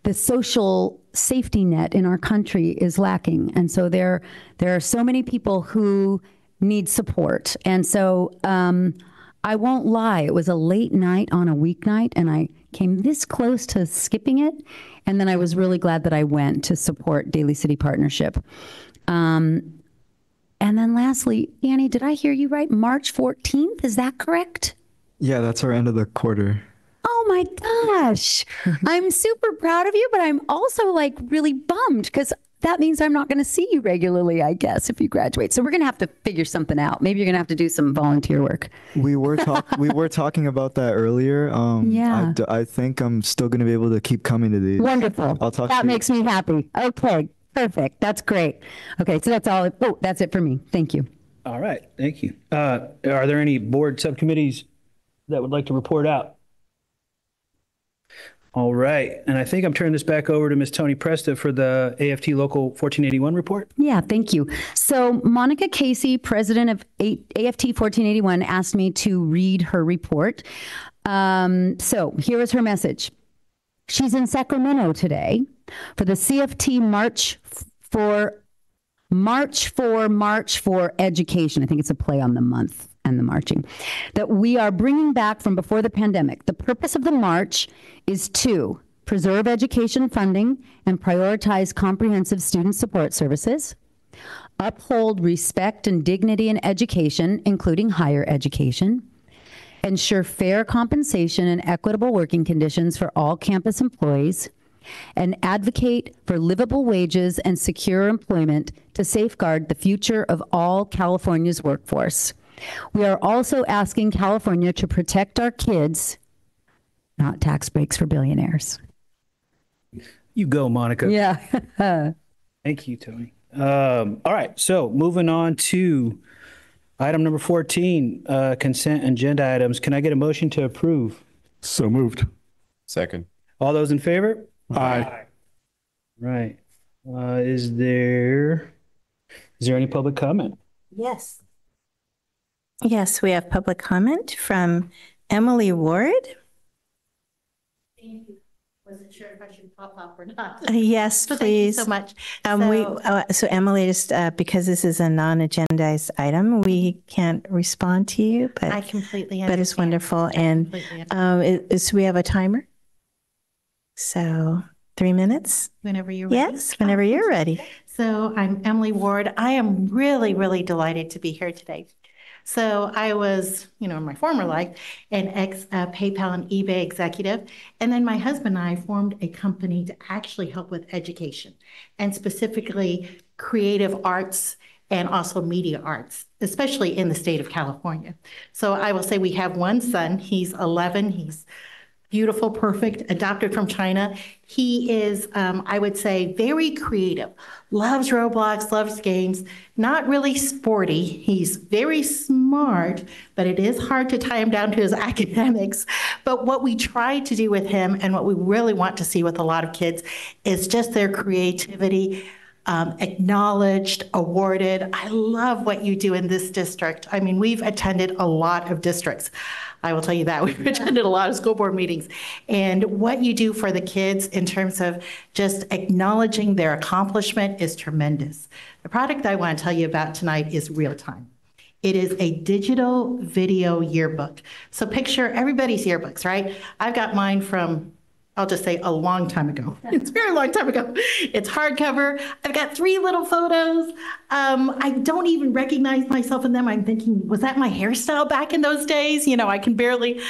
Speaker 2: the social safety net in our country is lacking. And so there are so many people who need support. And so I won't lie, it was a late night on a weeknight, and I came this close to skipping it. And then I was really glad that I went to support Daly City Partnership. And then lastly, Annie, did I hear you right? March 14th, is that correct?
Speaker 8: Yeah, that's our end of the quarter.
Speaker 2: Oh my gosh. I'm super proud of you, but I'm also really bummed because that means I'm not going to see you regularly, I guess, if you graduate. So we're going to have to figure something out. Maybe you're going to have to do some volunteer work.
Speaker 8: We were talking about that earlier.
Speaker 2: Yeah.
Speaker 8: I think I'm still going to be able to keep coming to these.
Speaker 2: Wonderful.
Speaker 8: I'll talk
Speaker 2: that
Speaker 8: to you.
Speaker 2: makes me happy. Okay, perfect. That's great. Okay, so that's all. Oh, that's it for me. Thank you.
Speaker 1: All right. Thank you. Are there any board subcommittees that would like to report out? All right. And I think I'm turning this back over to Ms. Tony Presta for the AFT Local 1481 report.
Speaker 2: Yeah, thank you. So Monica Casey, president of AFT 1481, asked me to read her report. So here is her message. She's in Sacramento today for the CFT March for Education. I think it's a play on the month and the marching that we are bringing back from before the pandemic. The purpose of the march is to preserve education funding and prioritize comprehensive student support services, uphold respect and dignity in education, including higher education, ensure fair compensation and equitable working conditions for all campus employees, and advocate for livable wages and secure employment to safeguard the future of all California's workforce. We are also asking California to protect our kids, not tax breaks for billionaires.
Speaker 1: You go, Monica.
Speaker 2: Yeah.
Speaker 1: Thank you, Tony. All right, so moving on to item number 14, consent agenda items. Can I get a motion to approve?
Speaker 4: So moved.
Speaker 10: Second.
Speaker 1: All those in favor?
Speaker 4: Aye.
Speaker 1: Right. Is there any public comment?
Speaker 11: Yes. Yes, we have public comment from Emily Ward.
Speaker 18: Thank you. Wasn't sure if I should pop up or not.
Speaker 11: Yes,
Speaker 18: So
Speaker 11: please.
Speaker 18: thank you so much.
Speaker 11: So Emily, just because this is a non-agendized item, we can't respond to you, but
Speaker 18: I completely understand.
Speaker 11: But it's wonderful. And so we have a timer. So 3 minutes.
Speaker 18: Whenever you're ready.
Speaker 11: Yes, whenever you're ready.
Speaker 18: So I'm Emily Ward. I am really, really delighted to be here today. So I was, in my former life, an ex-PayPal and eBay executive. And then my husband and I formed a company to actually help with education, and specifically creative arts and also media arts, especially in the state of California. So I will say we have one son. He's 11. He's beautiful, perfect, adopted from China. He is, I would say, very creative, loves Roblox, loves games, not really sporty. He's very smart, but it is hard to tie him down to his academics. But what we try to do with him, and what we really want to see with a lot of kids, is just their creativity, acknowledged, awarded. I love what you do in this district. I mean, we've attended a lot of districts. I will tell you that. We've attended a lot of school board meetings. And what you do for the kids in terms of just acknowledging their accomplishment is tremendous. The product I want to tell you about tonight is Real Time. It is a digital video yearbook. So picture everybody's yearbooks, right? I've got mine from, I'll just say, a long time ago. It's a very long time ago. It's hardcover. I've got 3 little photos. I don't even recognize myself in them. I'm thinking, was that my hairstyle back in those days? I can barely,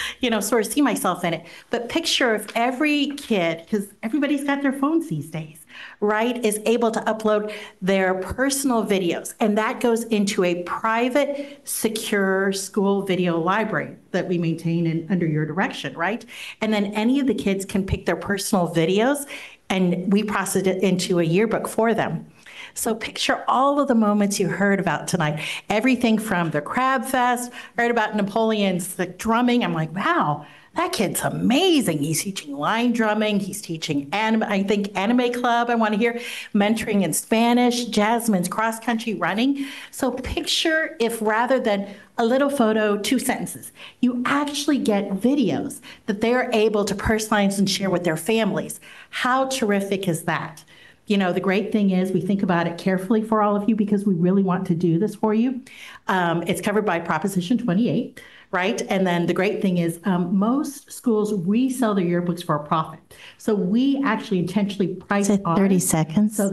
Speaker 18: sort of see myself in it. But picture if every kid, because everybody's got their phones these days, right, is able to upload their personal videos. And that goes into a private, secure school video library that we maintain under your direction, right? And then any of the kids can pick their personal videos, and we process it into a yearbook for them. So picture all of the moments you heard about tonight. Everything from the Crab Fest, heard about Napoleon's drumming. I'm like, wow, that kid's amazing. He's teaching line drumming. He's teaching anime club. I want to hear mentoring in Spanish, Jasmine's cross country running. So picture if rather than a little photo, 2 sentences, you actually get videos that they're able to personalize and share with their families. How terrific is that? The great thing is we think about it carefully for all of you because we really want to do this for you. It's covered by Proposition 28. Right? And then the great thing is most schools resell their yearbooks for a profit. So we actually intentionally price ours
Speaker 11: 30 seconds.
Speaker 18: So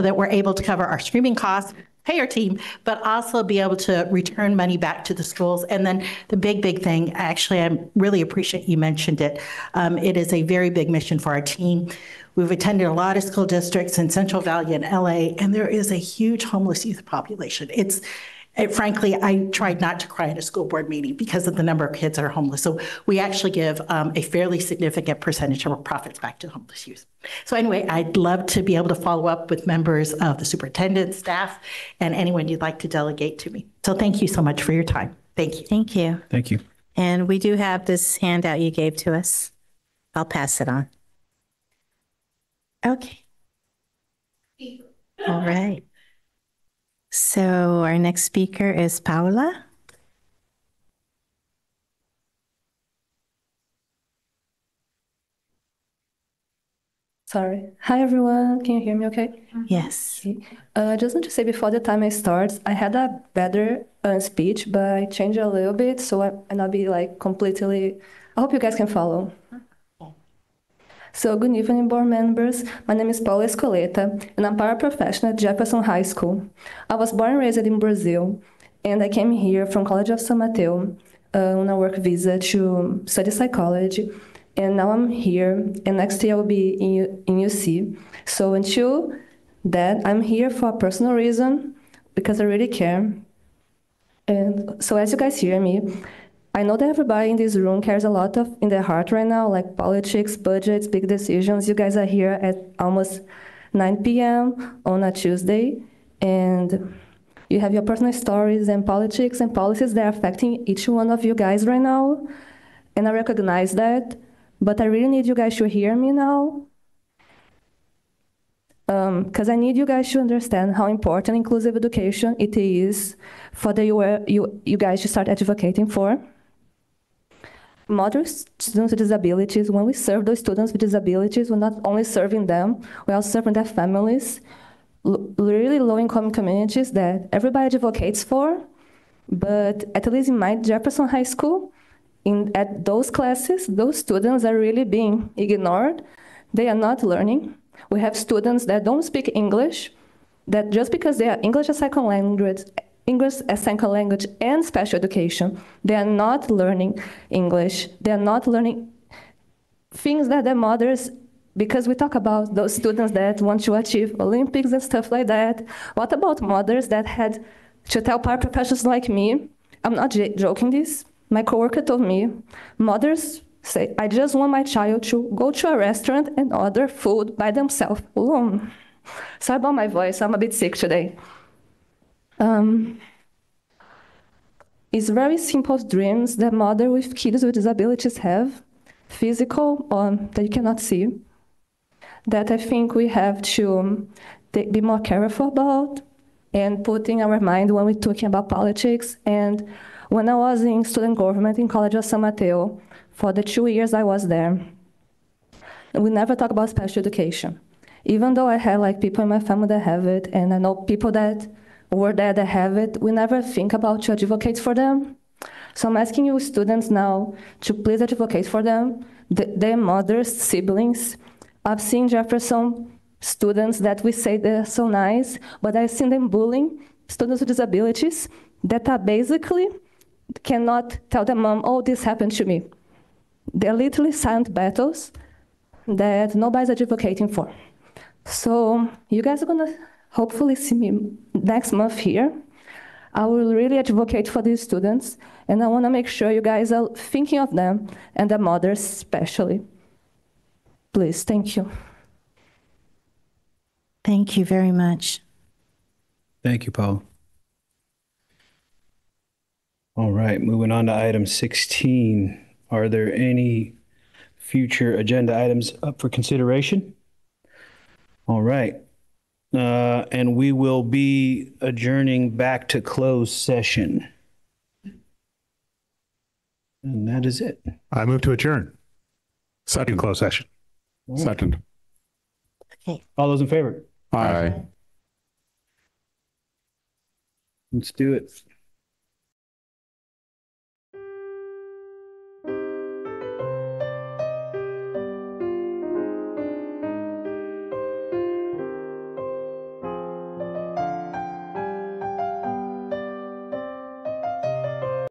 Speaker 18: that we're able to cover our streaming costs, pay our team, but also be able to return money back to the schools. And then the big thing, actually, I really appreciate you mentioned it. It is a very big mission for our team. We've attended a lot of school districts in Central Valley and LA, and there is a huge homeless youth population. Frankly, I tried not to cry at a school board meeting because of the number of kids that are homeless. So we actually give a fairly significant percentage of our profits back to homeless youth. So anyway, I'd love to be able to follow up with members of the superintendent, staff, and anyone you'd like to delegate to me. So thank you so much for your time. Thank you.
Speaker 11: Thank you.
Speaker 1: Thank you.
Speaker 11: And we do have this handout you gave to us. I'll pass it on. Okay. All right. So our next speaker is Paula.
Speaker 20: Sorry. Hi, everyone. Can you hear me okay?
Speaker 11: Yes.
Speaker 20: Okay. Just want to say before the time starts, I had a better speech, but I changed a little bit, so I not be completely... I hope you guys can follow. So good evening, board members. My name is Paula Escoleta, and I'm paraprofessional at Jefferson High School. I was born and raised in Brazil, and I came here from College of San Mateo on a work visa to study psychology. And now I'm here, and next year I will be in UC. So until that, I'm here for a personal reason, because I really care. And so as you guys hear me, I know that everybody in this room cares a lot in their heart right now, like politics, budgets, big decisions. You guys are here at almost 9 p.m. on a Tuesday, and you have your personal stories and politics and policies that are affecting each one of you guys right now. And I recognize that, but I really need you guys to hear me now. Because I need you guys to understand how important inclusive education it is for you guys to start advocating for. Moderate students with disabilities, when we serve those students with disabilities, we're not only serving them, we're also serving their families, really low-income communities that everybody advocates for, but at least in my Jefferson High School, at those classes, those students are really being ignored. They are not learning. We have students that don't speak English, that just because they are English as second language and special education, they are not learning English. They are not learning things that their mothers, because we talk about those students that want to achieve Olympics and stuff like that. What about mothers that had to tell paraprofessionals like me? I'm not joking this. My coworker told me, mothers say, I just want my child to go to a restaurant and order food by themselves alone. Sorry about my voice, I'm a bit sick today. It's very simple dreams that mothers with kids with disabilities have, physical or that you cannot see, that I think we have to be more careful about and put in our mind when we're talking about politics. And when I was in student government in College of San Mateo, for the 2 years I was there, we never talk about special education. Even though I had like people in my family that have it, and I know people that were there that have it, we never think about to advocate for them. So I'm asking you students now to please advocate for them, their mothers, siblings. I've seen Jefferson students that we say they're so nice, but I've seen them bullying students with disabilities that are basically cannot tell their mom, oh, this happened to me. They're literally silent battles that nobody's advocating for. So you guys are gonna hopefully see me next month here. I will really advocate for these students, and I wanna make sure you guys are thinking of them and their mothers especially. Please, thank you.
Speaker 11: Thank you very much.
Speaker 1: Thank you, Paul. All right, moving on to item 16. Are there any future agenda items up for consideration? All right. And we will be adjourning back to closed session. And that is it.
Speaker 12: I move to adjourn. Second closed session.
Speaker 4: Second.
Speaker 11: Okay.
Speaker 1: All those in favor?
Speaker 4: Aye.
Speaker 1: Let's do it.